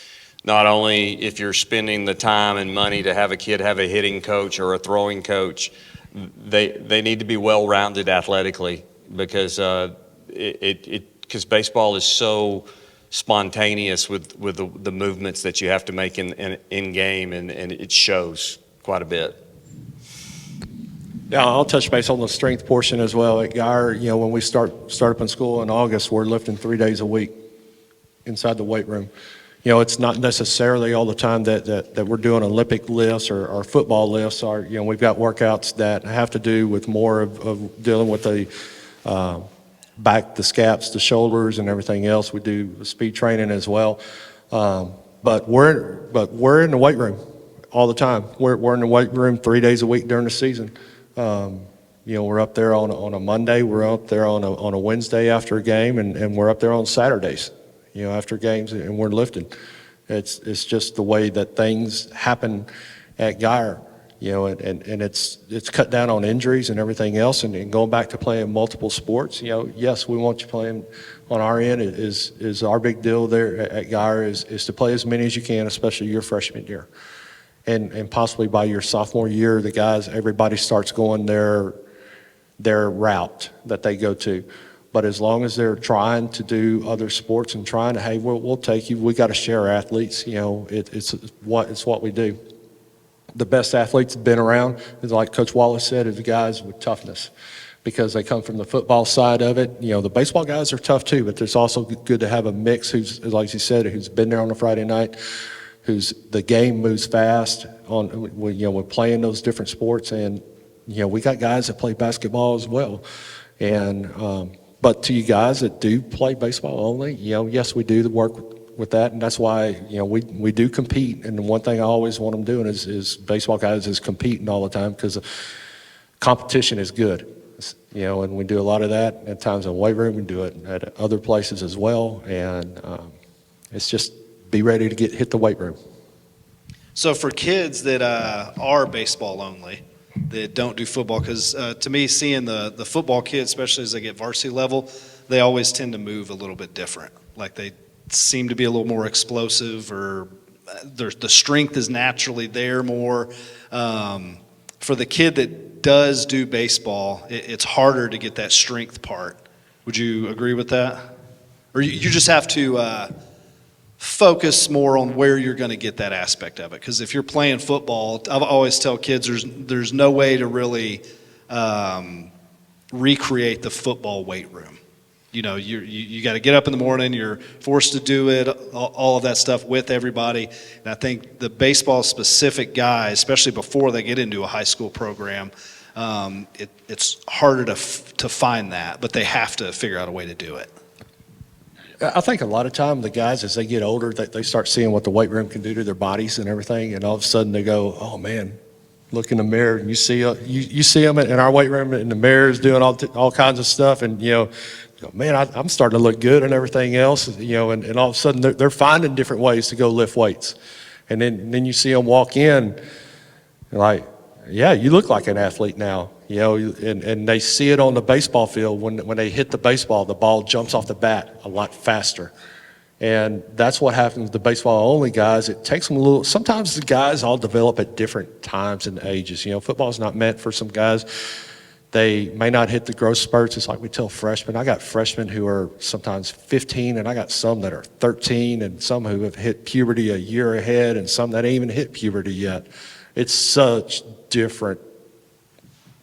not only if you're spending the time and money to have a kid have a hitting coach or a throwing coach, they need to be well-rounded athletically, because because baseball is so spontaneous with the movements that you have to make in game, and it shows quite a bit. Yeah, I'll touch base on the strength portion as well. At Geyer, when we start up in school in August, we're lifting 3 days a week inside the weight room. It's not necessarily all the time that we're doing Olympic lifts or football lifts. We've got workouts that have to do with more of dealing with the back, the scaps, the shoulders, and everything else. We do speed training as well. But we're in the weight room all the time. We're in the weight room 3 days a week during the season. We're up there on a Monday, we're up there on a Wednesday after a game, and we're up there on Saturdays, after games, and we're lifting. It's just the way that things happen at Geyer, and it's cut down on injuries and everything else, and going back to playing multiple sports. Yes, we want you playing on our end. Is our big deal there at Geyer is to play as many as you can, especially your freshman year. And possibly by your sophomore year, everybody starts going their route that they go to. But as long as they're trying to do other sports and trying to, hey, we'll take you. We got to share athletes. It's what we do. The best athletes have been around, is like Coach Wallace said, is the guys with toughness, because they come from the football side of it. The baseball guys are tough too, but there's also good to have a mix who's, like you said, who's been there on a Friday night, the game moves fast we're playing those different sports, and we got guys that play basketball as well, and but to you guys that do play baseball only, yes, we do the work with that, and that's why we do compete. And the one thing I always want them doing is baseball guys is competing all the time, because competition is good, and we do a lot of that at times in the weight room. We do it at other places as well, and it's just be ready to hit the weight room. So for kids that are baseball only, that don't do football, because to me, seeing the football kids, especially as they get varsity level, they always tend to move a little bit different. Like they seem to be a little more explosive, or the strength is naturally there more. For the kid that does do baseball, it's harder to get that strength part. Would you agree with that? Or you just have to focus more on where you're going to get that aspect of it. Because if you're playing football, I always tell kids there's no way to really recreate the football weight room. You got to get up in the morning, you're forced to do it, all of that stuff with everybody. And I think the baseball specific guys, especially before they get into a high school program, it's harder to find that, but they have to figure out a way to do it. I think a lot of time the guys, as they get older, they start seeing what the weight room can do to their bodies and everything, and all of a sudden they go, oh man, look in the mirror, and you see them in our weight room in the mirrors doing all kinds of stuff, and man, I'm starting to look good and everything else, and all of a sudden they're finding different ways to go lift weights, and then you see them walk in, like, yeah, you look like an athlete now. And they see it on the baseball field. When they hit the baseball, the ball jumps off the bat a lot faster. And that's what happens with the baseball only guys. It takes them a little, sometimes the guys all develop at different times and ages. Football's not meant for some guys. They may not hit the growth spurts. It's like we tell freshmen. I got freshmen who are sometimes 15, and I got some that are 13, and some who have hit puberty a year ahead, and some that ain't even hit puberty yet. It's such different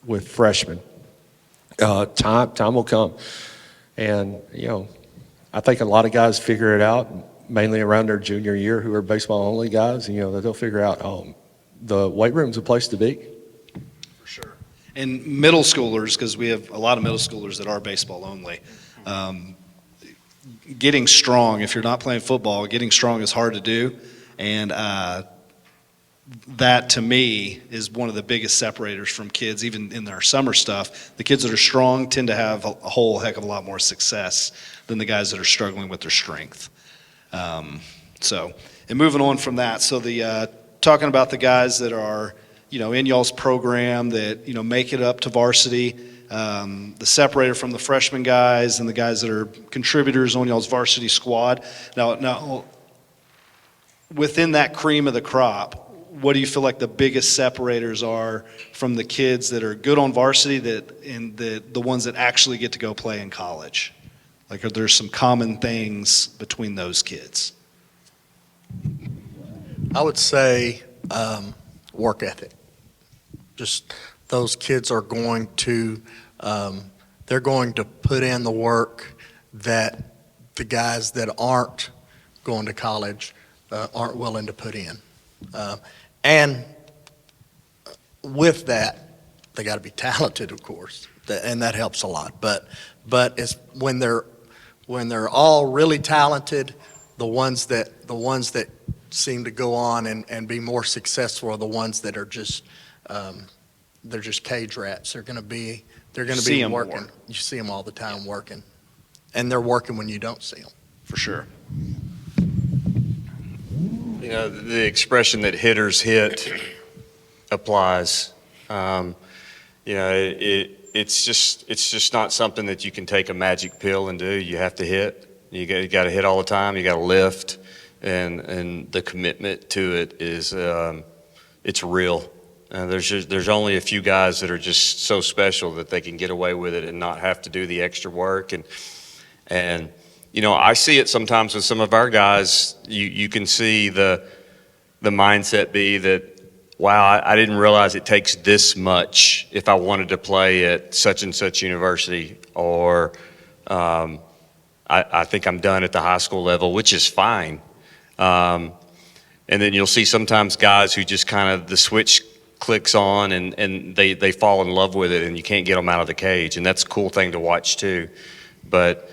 with freshmen. Time will come. And, I think a lot of guys figure it out, mainly around their junior year, who are baseball only guys, that they'll figure out, the weight room's a place to be. For sure. And middle schoolers, because we have a lot of middle schoolers that are baseball only, getting strong, if you're not playing football, getting strong is hard to do. And that to me is one of the biggest separators from kids, even in their summer stuff. The kids that are strong tend to have a whole heck of a lot more success than the guys that are struggling with their strength. So And moving on from that, so the talking about the guys that are, in y'all's program that, make it up to varsity, the separator from the freshman guys and the guys that are contributors on y'all's varsity squad. Now, within that cream of the crop, what do you feel like the biggest separators are from the kids that are good on varsity and the ones that actually get to go play in college? Like, are there some common things between those kids? I would say work ethic. Just those kids are going to, they're going to put in the work that the guys that aren't going to college aren't willing to put in. And with that, they got to be talented, of course, and that helps a lot. But it's when they're all really talented, the ones that seem to go on and be more successful are the ones that are just they're just cage rats. They're going to be See 'em working. more. You see them all the time working, and they're working when you don't see them. For sure. The expression that hitters hit applies. It's just not something that you can take a magic pill and do. You have to hit. You got to hit all the time. You got to lift, and the commitment to it is it's real. There's only a few guys that are just so special that they can get away with it and not have to do the extra work. And I see it sometimes with some of our guys. You can see the mindset be that, wow, I didn't realize it takes this much if I wanted to play at such and such university, or I think I'm done at the high school level, which is fine. And then you'll see sometimes guys who just kind of the switch clicks on and they fall in love with it, and you can't get them out of the cage, and that's a cool thing to watch too. But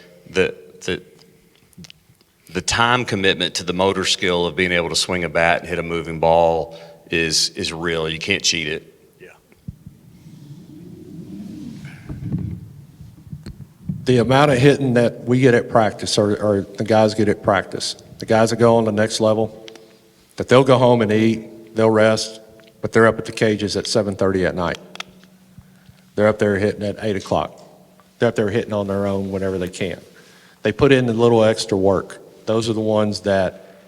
the time commitment to the motor skill of being able to swing a bat and hit a moving ball is real. You can't cheat it. Yeah. The amount of hitting that we get at practice, or the guys get at practice, the guys that go on the next level, that they'll go home and eat, they'll rest, but they're up at the cages at 7:30 at night. They're up there hitting at 8 o'clock. They're up there hitting on their own whenever they can. They put in the little extra work. Those are the ones that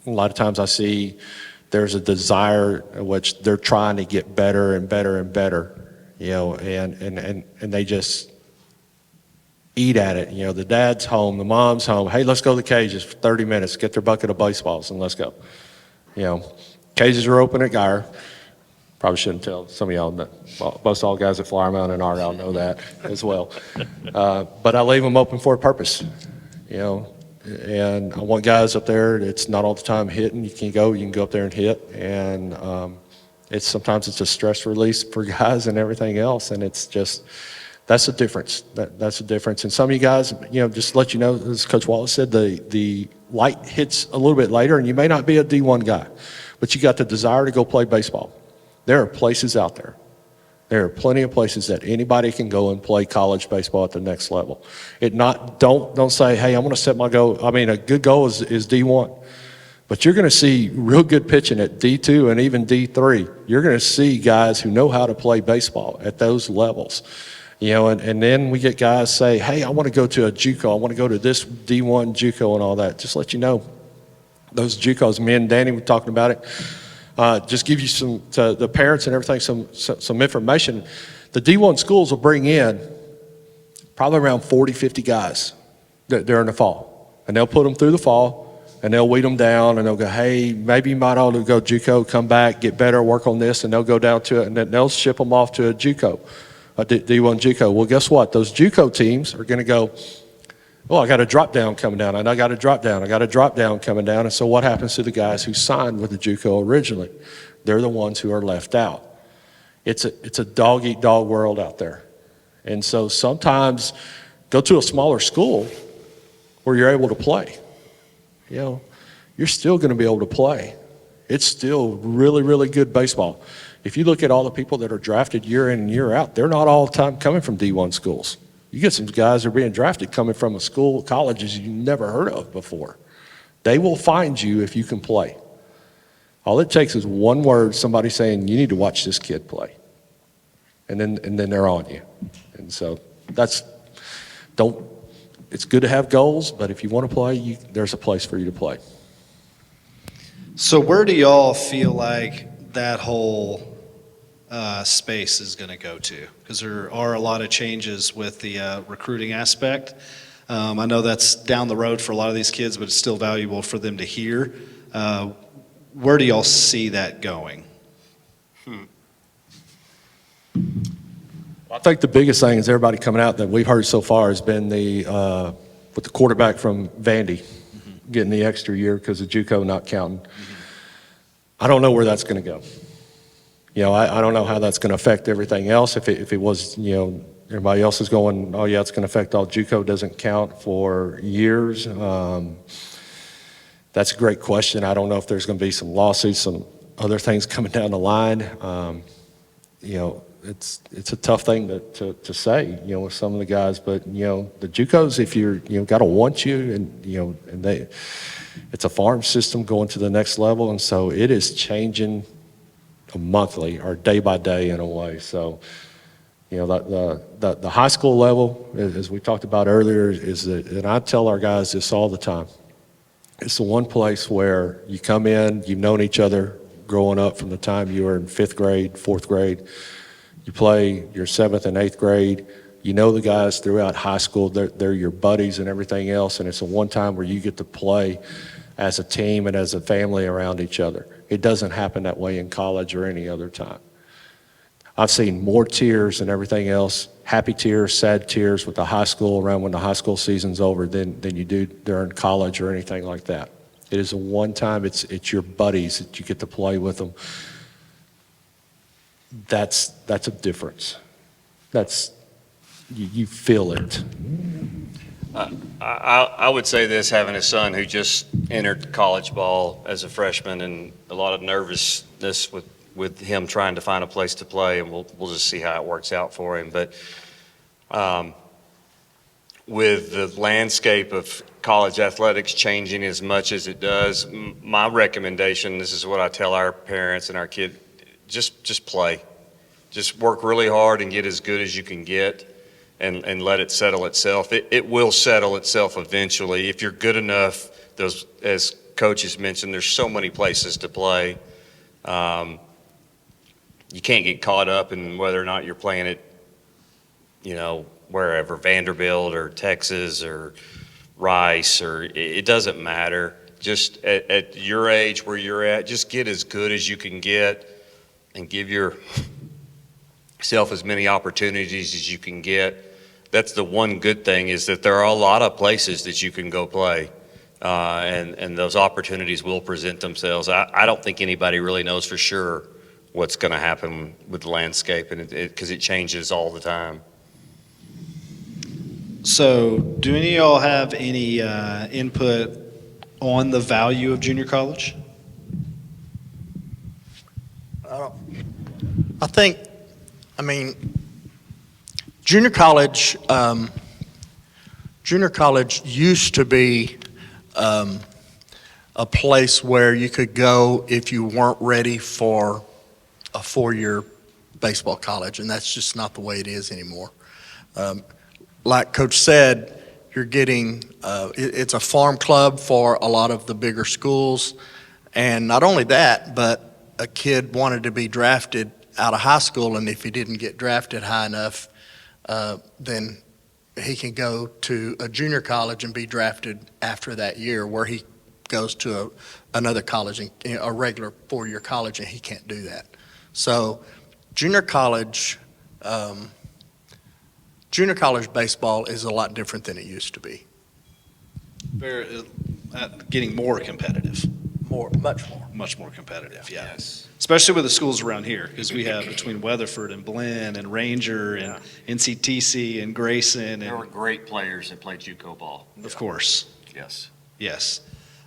a lot of times I see there's a desire in which they're trying to get better and better and better, and they just eat at it. The dad's home, the mom's home. Hey, let's go to the cages for 30 minutes, get their bucket of baseballs, and let's go. Cages are open at Geyer. Probably shouldn't tell some of y'all, most all guys at Flower Mound and Argyle know that as well. But I leave them open for a purpose, and I want guys up there. It's not all the time hitting. You can go up there and hit, and sometimes it's a stress release for guys and everything else, and it's just, that's the difference. That's the difference. And some of you guys, just to let you know, as Coach Wallace said, the light hits a little bit later, and you may not be a D1 guy, but you got the desire to go play baseball. There are places out there. There are plenty of places that anybody can go and play college baseball at the next level. Don't say, hey, I'm going to set my goal. I mean, a good goal is D1. But you're going to see real good pitching at D2 and even D3. You're going to see guys who know how to play baseball at those levels. And then we get guys say, hey, I want to go to a JUCO. I want to go to this D1 JUCO and all that. Just let you know, those JUCOs, me and Danny were talking about it. Just give you to the parents and everything, some information. The D1 schools will bring in probably around 40, 50 guys during the fall. And they'll put them through the fall, and they'll weed them down, and they'll go, hey, maybe you might ought to go JUCO, come back, get better, work on this, and they'll go down to it, and then they'll ship them off to a JUCO, a D1 JUCO. Well, guess what? Those JUCO teams are going to go, oh, I got a drop down coming down, and I got a drop down coming down. And so what happens to the guys who signed with the JUCO originally? They're the ones who are left out. It's a dog-eat-dog world out there. And so sometimes go to a smaller school where you're able to play. You're still going to be able to play. It's still really, really good baseball. If you look at all the people that are drafted year in and year out, they're not all the time coming from D1 schools. You get some guys that are being drafted coming from colleges you never heard of before. They will find you if you can play. All it takes is one word, somebody saying, you need to watch this kid play. And then they're on you. And so it's good to have goals, but if you want to play, there's a place for you to play. So where do y'all feel like that whole space is going to go to? Because there are a lot of changes with the recruiting aspect. I know that's down the road for a lot of these kids, but it's still valuable for them to hear. Where do y'all see that going? I think the biggest thing is everybody coming out that we've heard so far has been with the quarterback from Vandy getting the extra year because of JUCO not counting. I don't know where that's going to go. I don't know how that's going to affect everything else. If it was, everybody else is going, oh yeah, it's going to affect all JUCO doesn't count for years. That's a great question. I don't know if there's going to be some lawsuits, some other things coming down the line. It's a tough thing to say, with some of the guys, but the JUCOs, if you're got to want you, and it's a farm system going to the next level, and so it is changing monthly or day by day in a way. So the high school level, as we talked about earlier, is that, and I tell our guys this all the time, it's the one place where you come in, you've known each other growing up from the time you were in 5th grade, 4th grade. You play your 7th and 8th grade. You know the guys throughout high school. They're your buddies and everything else, and it's the one time where you get to play as a team and as a family around each other. It doesn't happen that way in college or any other time. I've seen more tears and everything else, happy tears, sad tears with the high school around when the high school season's over than you do during college or anything like that. It is a one time, it's your buddies that you get to play with them. That's a difference. You feel it. I would say this, having a son who just entered college ball as a freshman, and a lot of nervousness with him trying to find a place to play, and we'll just see how it works out for him. But with the landscape of college athletics changing as much as it does, my recommendation, this is what I tell our parents and our kid, just play. Just work really hard and get as good as you can get, and let it settle itself. It will settle itself eventually. If you're good enough, as coaches mentioned, there's so many places to play. You can't get caught up in whether or not you're playing at, wherever, Vanderbilt or Texas or Rice, or it doesn't matter. Just at your age, where you're at, just get as good as you can get and give yourself as many opportunities as you can get. That's the one good thing, is that there are a lot of places that you can go play, and those opportunities will present themselves. I don't think anybody really knows for sure what's going to happen with the landscape, and because it changes all the time. So do any of y'all have any input on the value of junior college? I think, junior college used to be a place where you could go if you weren't ready for a 4-year baseball college, and that's just not the way it is anymore. Like Coach said, you're getting, it's a farm club for a lot of the bigger schools, and not only that, but a kid wanted to be drafted out of high school, and if he didn't get drafted high enough, then he can go to a junior college and be drafted after that year, where he goes to another college, a regular 4-year college, and he can't do that. So junior college baseball is a lot different than it used to be. Getting more competitive. Much more competitive, yeah. Yes. Especially with the schools around here, because we have between Weatherford and Blinn and Ranger and NCTC and Grayson. There were great players that played JUCO ball. Of course. Yes.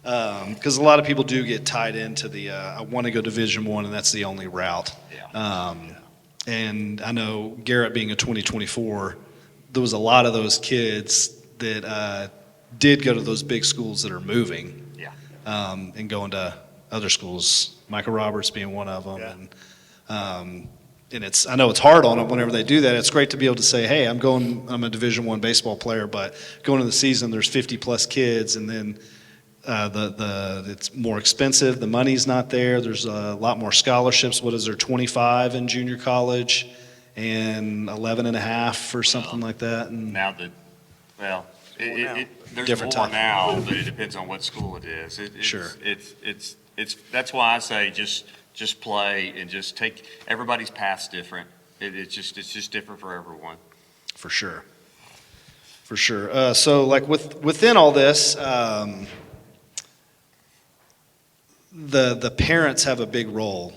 Because a lot of people do get tied into the, I want to go Division I, and that's the only route. And I know Garrett being a 2024, there was a lot of those kids that did go to those big schools that are moving. and going to other schools, Michael Roberts being one of them. Yeah. And I know it's hard on them whenever they do that. It's great to be able to say, hey, I'm a Division I baseball player, but going into the season, there's 50 plus kids, and then it's more expensive. The money's not there. There's a lot more scholarships. What is there, 25 in junior college and 11 and a half or something like that? And Now there's Different more time. now, but it depends on what school it is. Sure. It's that's why I say just play and just take, everybody's path's different. It's just different for everyone. For sure. So like within all this, the parents have a big role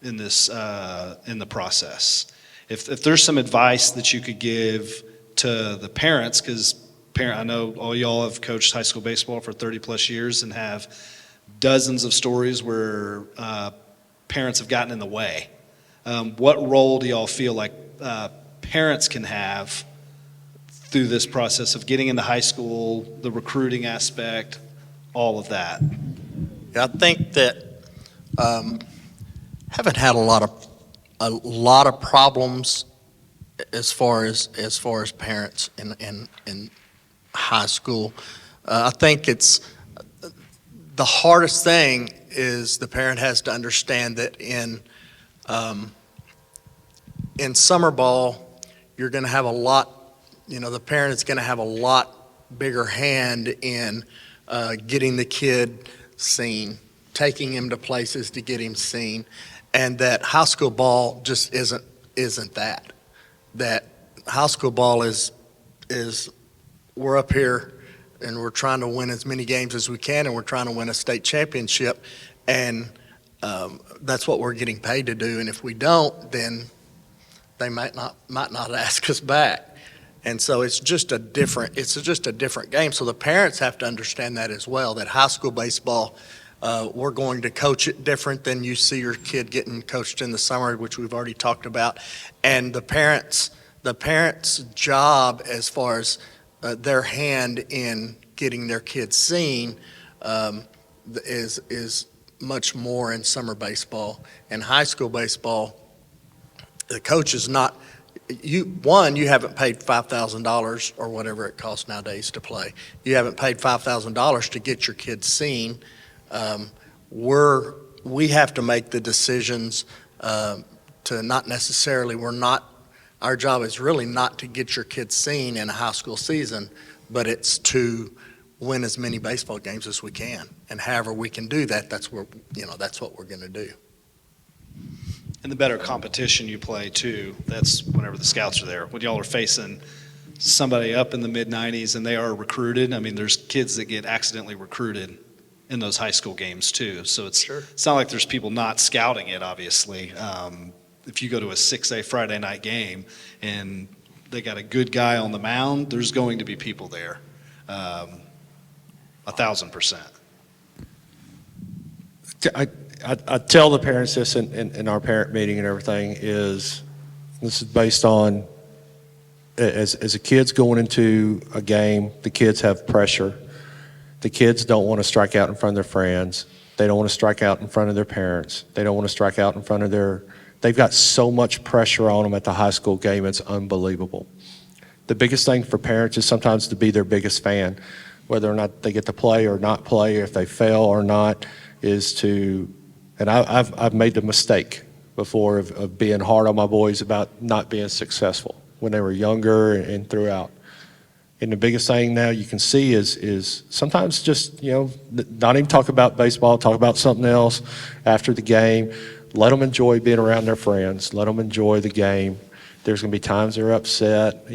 in this, in the process. If there's some advice that you could give to the parents, because I know all y'all have coached high school baseball for 30 plus years and have dozens of stories where parents have gotten in the way. What role do y'all feel like parents can have through this process of getting into high school, the recruiting aspect, all of that? I think that haven't had a lot of problems as far as parents in high school. I think it's the hardest thing is the parent has to understand that in summer ball, you're going to have a lot. The parent is going to have a lot bigger hand in getting the kid seen, taking him to places to get him seen, and that high school ball just isn't that. That high school ball is we're up here and we're trying to win as many games as we can, and we're trying to win a state championship, and that's what we're getting paid to do. And if we don't, then they might not ask us back. And so it's just a different game. So the parents have to understand that as well, that high school baseball, we're going to coach it different than you see your kid getting coached in the summer, which we've already talked about. And the parents' job as far as their hand in getting their kids seen is much more in summer baseball. And high school baseball, the coach is not. You haven't paid $5,000 or whatever it costs nowadays to play. You haven't paid $5,000 to get your kids seen. We have to make the decisions to not necessarily. Our job is really not to get your kids seen in a high school season, but it's to win as many baseball games as we can. And however we can do that, that's what we're going to do. And the better competition you play too, that's whenever the scouts are there. When y'all are facing somebody up in the mid-90s and they are recruited, I mean, there's kids that get accidentally recruited in those high school games too. So it's not like there's people not scouting it, obviously. If you go to a 6A Friday night game and they got a good guy on the mound, there's going to be people there, 1,000%. I tell the parents this in our parent meeting and everything is, this is based on, as a kid's going into a game, the kids have pressure. The kids don't want to strike out in front of their friends. They don't want to strike out in front of their parents. They don't want to strike out in front of they've got so much pressure on them at the high school game, it's unbelievable. The biggest thing for parents is sometimes to be their biggest fan, whether or not they get to play or not play, if they fail or not, is to. And I've made the mistake before of being hard on my boys about not being successful when they were younger and throughout. And the biggest thing now you can see is sometimes just, not even talk about baseball, talk about something else after the game. Let them enjoy being around their friends. Let them enjoy the game. There's going to be times they're upset,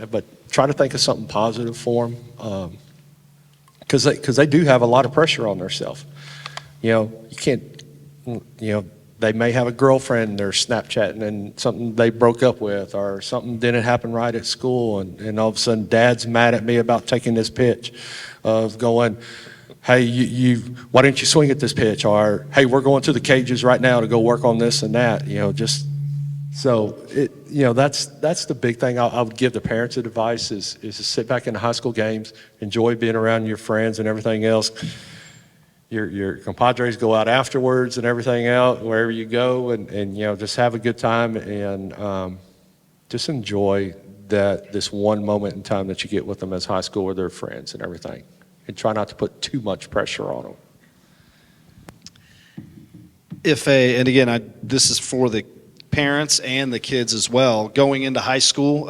but try to think of something positive for them because they do have a lot of pressure on themselves. You can't. They may have a girlfriend they're Snapchatting and something they broke up with or something didn't happen right at school and all of a sudden dad's mad at me about taking this pitch of going, hey, why didn't you swing at this pitch? Or, hey, we're going to the cages right now to go work on this and that, that's the big thing I would give the parents advice is to sit back in the high school games, enjoy being around your friends and everything else. your compadres go out afterwards and everything out, wherever you go, and just have a good time and just enjoy this one moment in time that you get with them as high school with their friends and everything. And try not to put too much pressure on them. And again, this is for the parents and the kids as well, going into high school,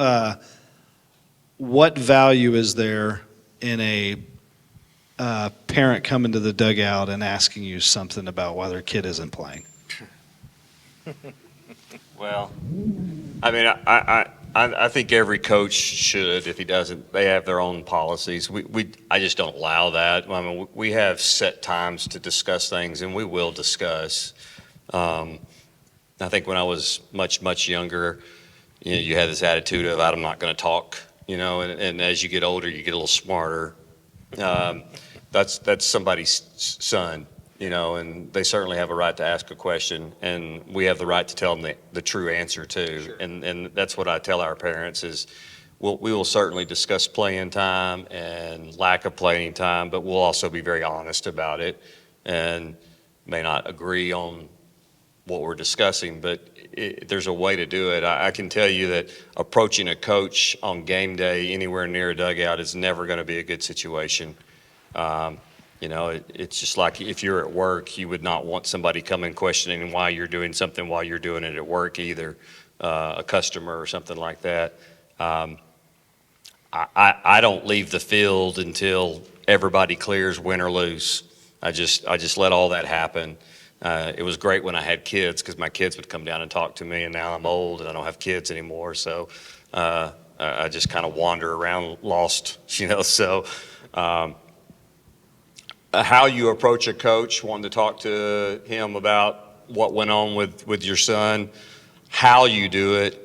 what value is there in a parent coming to the dugout and asking you something about why their kid isn't playing? Well, I mean, I think every coach should. If he doesn't, they have their own policies. I just don't allow that. I mean, we have set times to discuss things, and we will discuss. I think when I was much younger, you had this attitude of I'm not going to talk, and as you get older, you get a little smarter. That's somebody's son, and they certainly have a right to ask a question, and we have the right to tell them the true answer too. Sure. And that's what I tell our parents is we will certainly discuss playing time and lack of playing time, but we'll also be very honest about it and may not agree on what we're discussing, but there's a way to do it. I can tell you that approaching a coach on game day anywhere near a dugout is never going to be a good situation. It's just like if you're at work, you would not want somebody coming questioning why you're doing something while you're doing it at work either, a customer or something like that. I don't leave the field until everybody clears, win or lose. I just let all that happen. It was great when I had kids because my kids would come down and talk to me, and now I'm old and I don't have kids anymore, so I just kind of wander around lost, so how you approach a coach, wanting to talk to him about what went on with your son, how you do it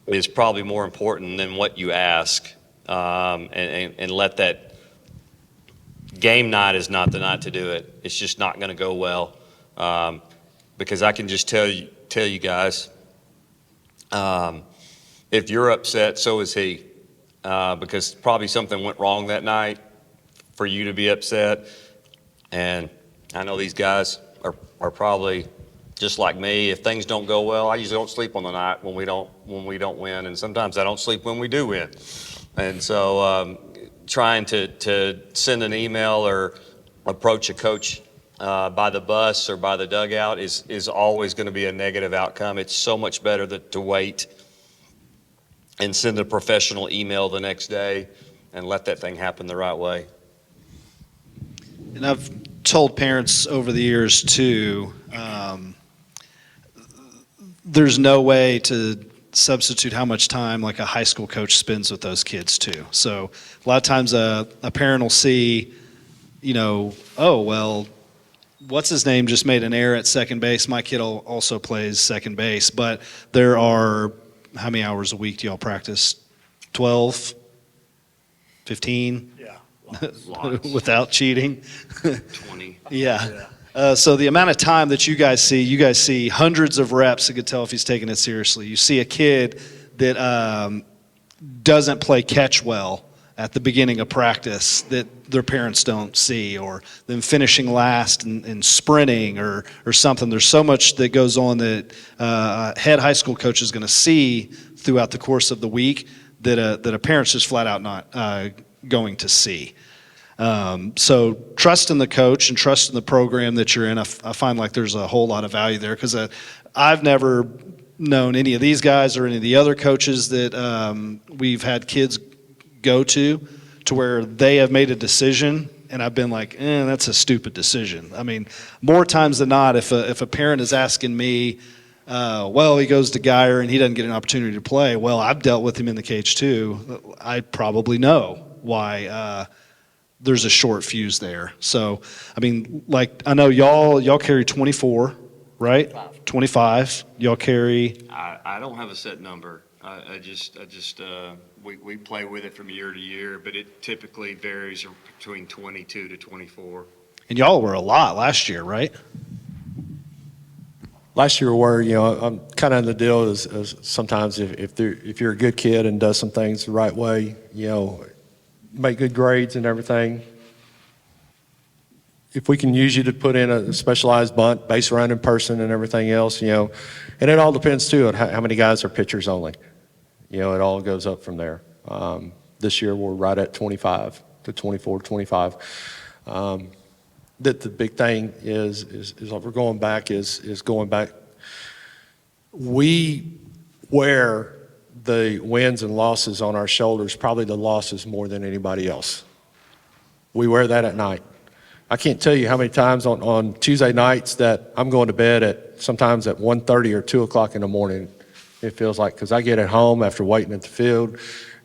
is probably more important than what you ask, and let that game night is not the night to do it. It's just not going to go well. Because I can just tell you guys, if you're upset, so is he, because probably something went wrong that night for you to be upset. And I know these guys are probably just like me. If things don't go well, I usually don't sleep on the night when we don't win, and sometimes I don't sleep when we do win. And so trying to send an email or approach a coach by the bus or by the dugout is always going to be a negative outcome. It's so much better to wait and send a professional email the next day and let that thing happen the right way. And I've told parents over the years too, there's no way to substitute how much time like a high school coach spends with those kids too. So a lot of times a parent will see, oh, well, what's his name just made an error at second base. My kid also plays second base, but there are, how many hours a week do y'all practice? 12, 15? Yeah. Lots. Without cheating? 20. Yeah. So the amount of time that you guys see hundreds of reps. You could tell if he's taking it seriously. You see a kid that doesn't play catch well at the beginning of practice that their parents don't see, or them finishing last and sprinting or something. There's so much that goes on that a head high school coach is going to see throughout the course of the week that a parent's just flat out not going to see. So trust in the coach and trust in the program that you're in. I find like there's a whole lot of value there, because I've never known any of these guys or any of the other coaches that we've had kids go to where they have made a decision and I've been like, that's a stupid decision. I mean, more times than not, if a parent is asking me, well, he goes to Geyer and he doesn't get an opportunity to play. Well, I've dealt with him in the cage too. I probably know why there's a short fuse there. So, I mean, like, I know y'all carry 24, right? 25. Y'all carry. I don't have a set number. We play with it from year to year, but it typically varies between 22 to 24. And y'all were a lot last year, right? Last year I'm kind of in the deal as sometimes if you're a good kid and does some things the right way, make good grades and everything, if we can use you to put in a specialized bunt, base running person and everything else, and it all depends too on how many guys are pitchers only. It all goes up from there. This year we're right at 25 to 24, 25. That the big thing is what we're going back is going back. We wear the wins and losses on our shoulders, probably the losses more than anybody else. We wear that at night. I can't tell you how many times on Tuesday nights that I'm going to bed sometimes at 1:30 or 2 o'clock in the morning, it feels like, because I get at home after waiting at the field,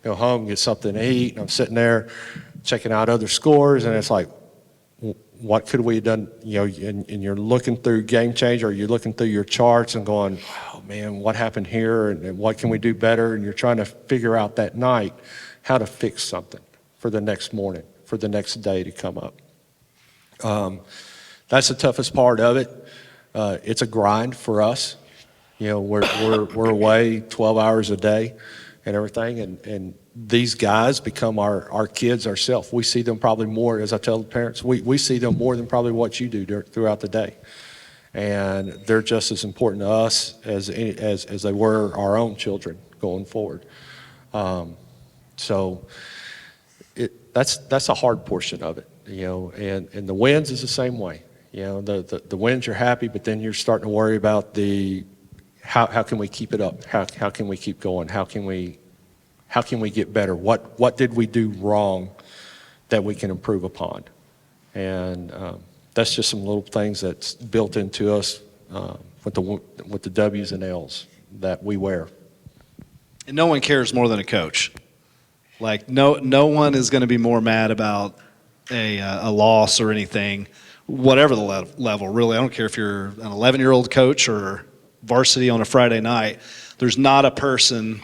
go home, get something to eat, and I'm sitting there checking out other scores, and it's like, what could we have done, and you're looking through Game Changer, or you're looking through your charts and going, oh man, what happened here, and what can we do better, and you're trying to figure out that night how to fix something for the next morning, for the next day to come up. That's the toughest part of it. It's a grind for us. We're away 12 hours a day and everything, and these guys become our kids ourselves. We see them probably more, as I tell the parents, we see them more than probably what you do throughout the day. And they're just as important to us as they were our own children going forward. So that's a hard portion of it, and the wins is the same way. The wins you're happy, but then you're starting to worry about how can we keep it up? How can we keep going? How can we get better? What did we do wrong that we can improve upon? And that's just some little things that's built into us with the W's and L's that we wear. And no one cares more than a coach. Like no one is going to be more mad about a loss or anything, whatever the level. Really, I don't care if you're an 11-year-old coach or varsity on a Friday night. There's not a person,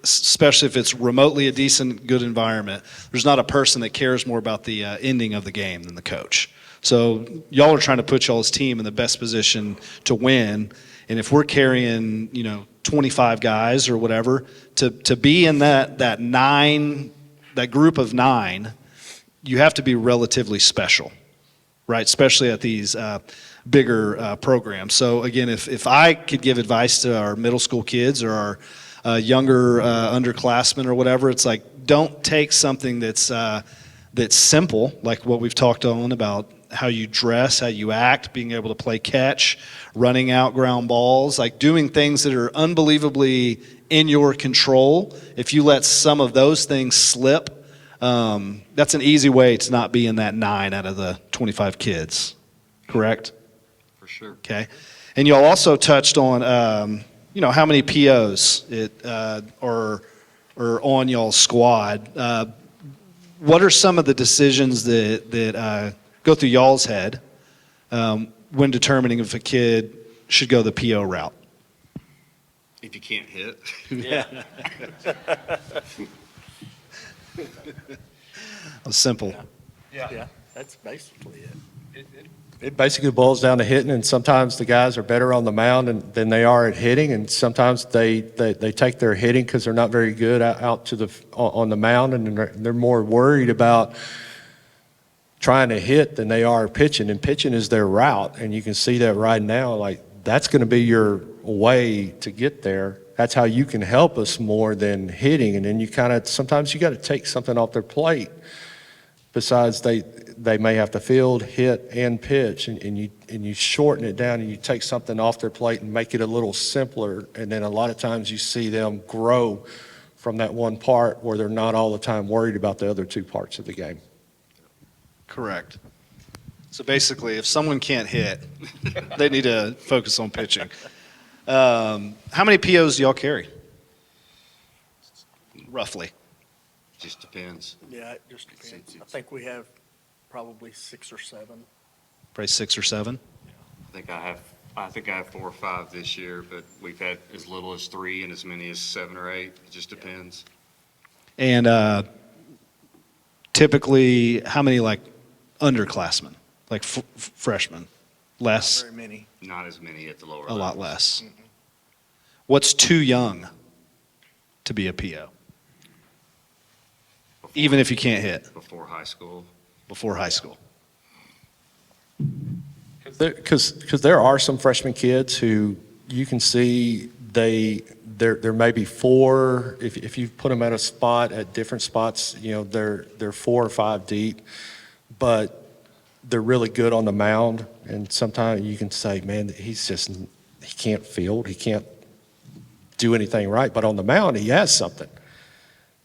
especially if it's remotely a decent, good environment, there's not a person that cares more about the ending of the game than the coach. So y'all are trying to put y'all's team in the best position to win. And if we're carrying, 25 guys or whatever, to be in that group of 9, you have to be relatively special, right? Especially at these bigger programs. So again, if I could give advice to our middle school kids or our younger underclassmen or whatever, it's like, don't take something that's simple, like what we've talked on about how you dress, how you act, being able to play catch, running out ground balls, like doing things that are unbelievably in your control. If you let some of those things slip, that's an easy way to not be in that 9 out of the 25 kids, correct? For sure. Okay. And y'all also touched on, how many POs are on y'all's squad. What are some of the decisions that go through y'all's head when determining if a kid should go the PO route? If you can't hit. Yeah. Simple. Yeah, that's basically it. It basically boils down to hitting, and sometimes the guys are better on the mound than they are at hitting, and sometimes they take their hitting because they're not very good out on the mound, and they're more worried about trying to hit than they are pitching, and pitching is their route, and you can see that right now. Like, that's going to be your way to get there. That's how you can help us more than hitting, and then sometimes you got to take something off their plate. Besides, they may have to field, hit, and pitch, and you shorten it down, and you take something off their plate and make it a little simpler, and then a lot of times you see them grow from that one part where they're not all the time worried about the other 2 parts of the game. Correct. So basically, if someone can't hit, they need to focus on pitching. How many POs do y'all carry? Roughly. Just depends. Yeah, it just depends. I think we have probably 6 or 7. Probably 6 or 7. I think I have 4 or 5 this year, but we've had as little as 3 and as many as 7 or 8. It just depends. And typically, how many underclassmen, like freshmen? Less? Not very many. Not as many at the lower A lot levels. less. Mm-hmm. What's too young to be a PO? Even if you can't hit Before high school. before high school. Because there are some freshman kids who you can see there may be four, if you put them at a spot, at different spots, they're 4 or 5 deep, but they're really good on the mound. And sometimes you can say, man, he can't field, he can't do anything right. But on the mound, he has something.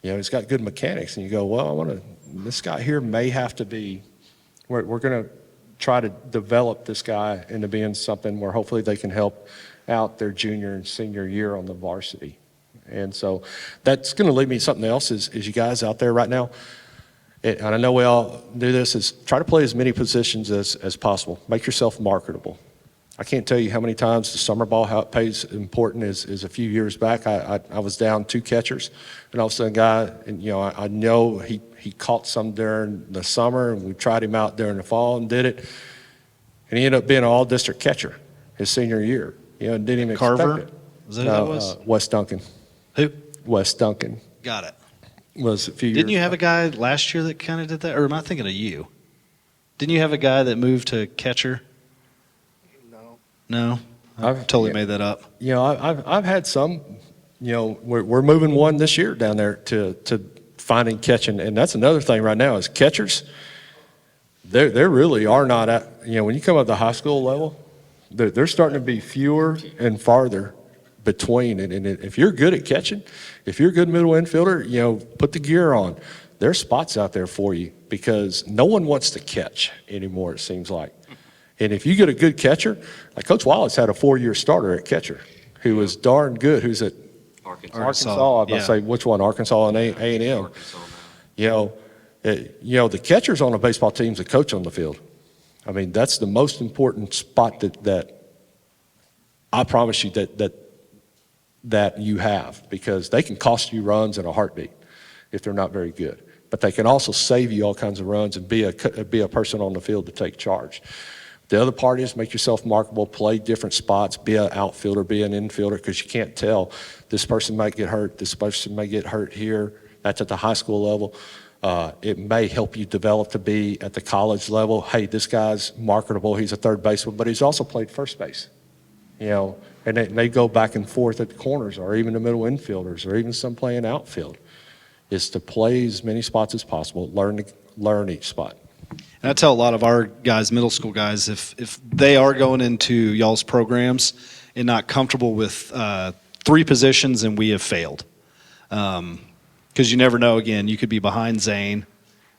He's got good mechanics. And you go, well, this guy here may have to be, we're going to try to develop this guy into being something where hopefully they can help out their junior and senior year on the varsity. And so that's going to lead me to something else is you guys out there right now, and I know we all do this, is try to play as many positions as possible. Make yourself marketable. I can't tell you how many times the summer ball, how it plays important is a few years back. I was down 2 catchers, and all of a sudden a guy, and I know he caught some during the summer, and we tried him out during the fall and did it, and he ended up being an all-district catcher his senior year. Didn't even Carver? expect it. Was that who that was? Wes Duncan. Who? Wes Duncan Got it. was a few years Didn't you have a back. guy last year that kind of did that? Or am I thinking of you? Didn't you have a guy that moved to catcher? No. No? I I've- totally yeah. made that up. I've had some, we're moving one this year down there to finding catching, and that's another thing right now is catchers, there really are not at, when you come up to the high school level, they're starting to be fewer and farther between. And if you're good at catching, if you're a good middle infielder, put the gear on. There's spots out there for you because no one wants to catch anymore, it seems like. And if you get a good catcher, like Coach Wallace had a 4-year starter at catcher who was darn good, who's at Arkansas. I was about to say which one, Arkansas and A&M. The catcher's on a baseball team's a coach on the field. I mean, that's the most important spot that I promise you that you have, because they can cost you runs in a heartbeat if they're not very good. But they can also save you all kinds of runs and be a person on the field to take charge. The other part is make yourself marketable, play different spots, be an outfielder, be an infielder, because you can't tell. This person might get hurt, this person may get hurt here. That's at the high school level. It may help you develop to be at the college level. Hey, this guy's marketable. He's a third baseman, but he's also played first base. And they go back and forth at the corners, or even the middle infielders, or even some playing outfield. Is to play as many spots as possible, learn each spot. And I tell a lot of our guys, middle school guys, if they are going into y'all's programs and not comfortable with 3 positions, and we have failed. Because you never know, again, you could be behind Zane,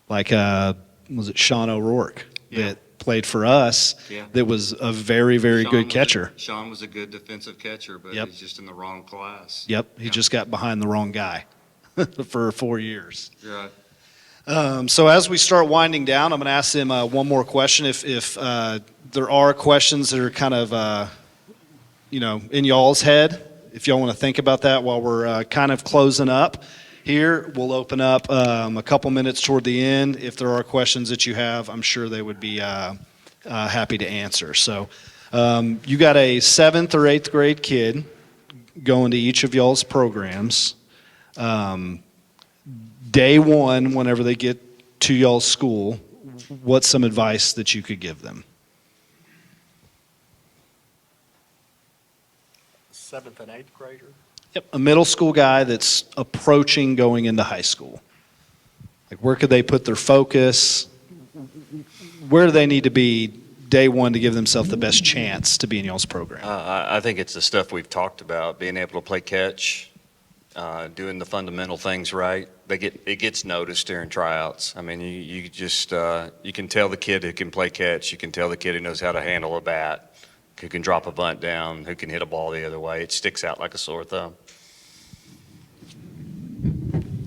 like, was it Sean O'Rourke that played for us, that was a very, very good catcher. Sean was a good defensive catcher, but Yep. he's just in the wrong class. Yep, he just got behind the wrong guy for 4 years. You're right. So as we start winding down, I'm going to ask them one more question. If there are questions that are kind of, in y'all's head, if y'all want to think about that while we're kind of closing up here, we'll open up a couple minutes toward the end. If there are questions that you have, I'm sure they would be happy to answer. So you got a 7th or 8th grade kid going to each of y'all's programs. Day one, whenever they get to y'all's school, what's some advice that you could give them? 7th and 8th grader? Yep, a middle school guy that's approaching going into high school. Like, where could they put their focus? Where do they need to be day one to give themselves the best chance to be in y'all's program? I think it's the stuff we've talked about, being able to play catch, doing the fundamental things right. It gets noticed during tryouts. I mean, you just you can tell the kid who can play catch. You can tell the kid who knows how to handle a bat, who can drop a bunt down, who can hit a ball the other way. It sticks out like a sore thumb.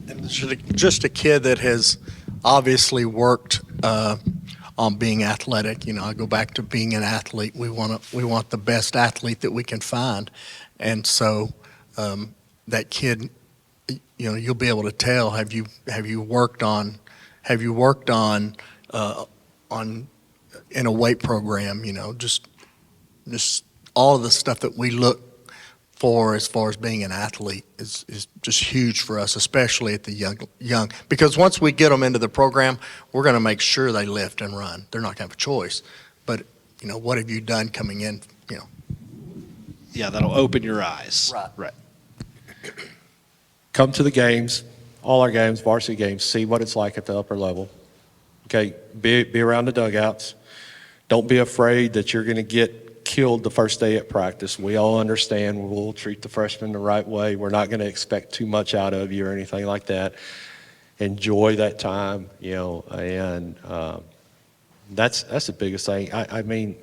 And just a kid that has obviously worked on being athletic. I go back to being an athlete. We want the best athlete that we can find, and so that kid, you'll be able to tell. Have you worked on in a weight program? Just all of the stuff that we look for as far as being an athlete is just huge for us, especially at the young. Because once we get them into the program, we're going to make sure they lift and run. They're not going to have a choice. But what have you done coming in, Yeah, that'll open your eyes. Right. Come to the games, all our games, varsity games, see what it's like at the upper level. Okay, be around the dugouts. Don't be afraid that you're going to get killed the first day at practice. We all understand we'll treat the freshmen the right way. We're not going to expect too much out of you or anything like that. Enjoy that time, and that's the biggest thing. I mean,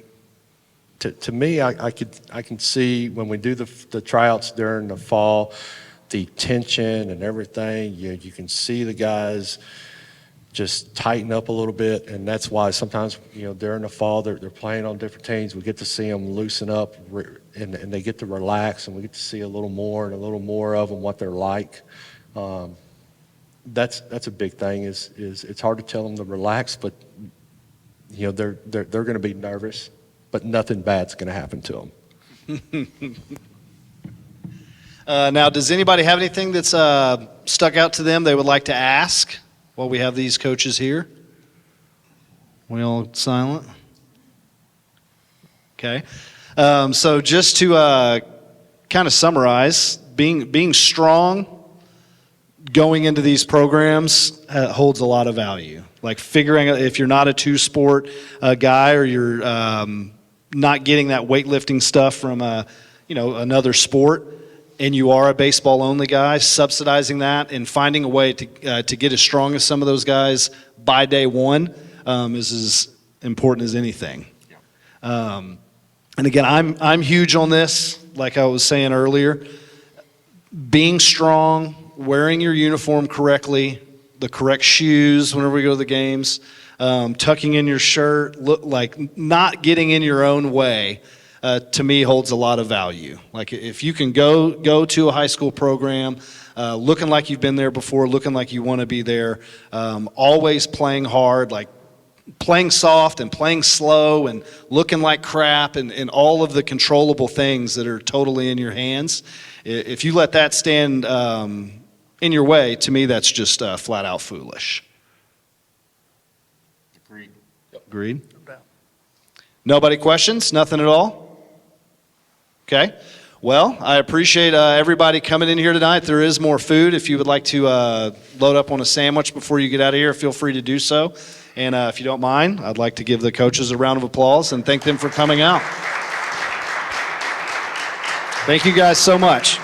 to me, I can see when we do the tryouts during the fall, the tension and everything. You can see the guys just tighten up a little bit, and that's why sometimes during the fall they're playing on different teams. We get to see them loosen up, and they get to relax, and we get to see a little more and a little more of them, what they're like. That's a big thing. Is it's hard to tell them to relax, but they're going to be nervous, but nothing bad's going to happen to them. Now, does anybody have anything that's stuck out to them they would like to ask while we have these coaches here? We all silent? Okay. So just to kind of summarize, being strong going into these programs holds a lot of value. Like figuring out if you're not a two-sport guy, or you're not getting that weightlifting stuff from another sport, and you are a baseball-only guy, subsidizing that and finding a way to get as strong as some of those guys by day one is as important as anything. And again, I'm huge on this, like I was saying earlier. Being strong, wearing your uniform correctly, the correct shoes whenever we go to the games, tucking in your shirt, not getting in your own way, to me holds a lot of value. Like if you can go to a high school program looking like you've been there before, looking like you want to be there, always playing hard, like playing soft and playing slow and looking like crap, and all of the controllable things that are totally in your hands, if you let that stand in your way, to me that's just flat out foolish. Agreed? Nobody questions? Nothing at all? Okay. Well, I appreciate everybody coming in here tonight. There is more food. If you would like to load up on a sandwich before you get out of here, feel free to do so. And if you don't mind, I'd like to give the coaches a round of applause and thank them for coming out. Thank you guys so much.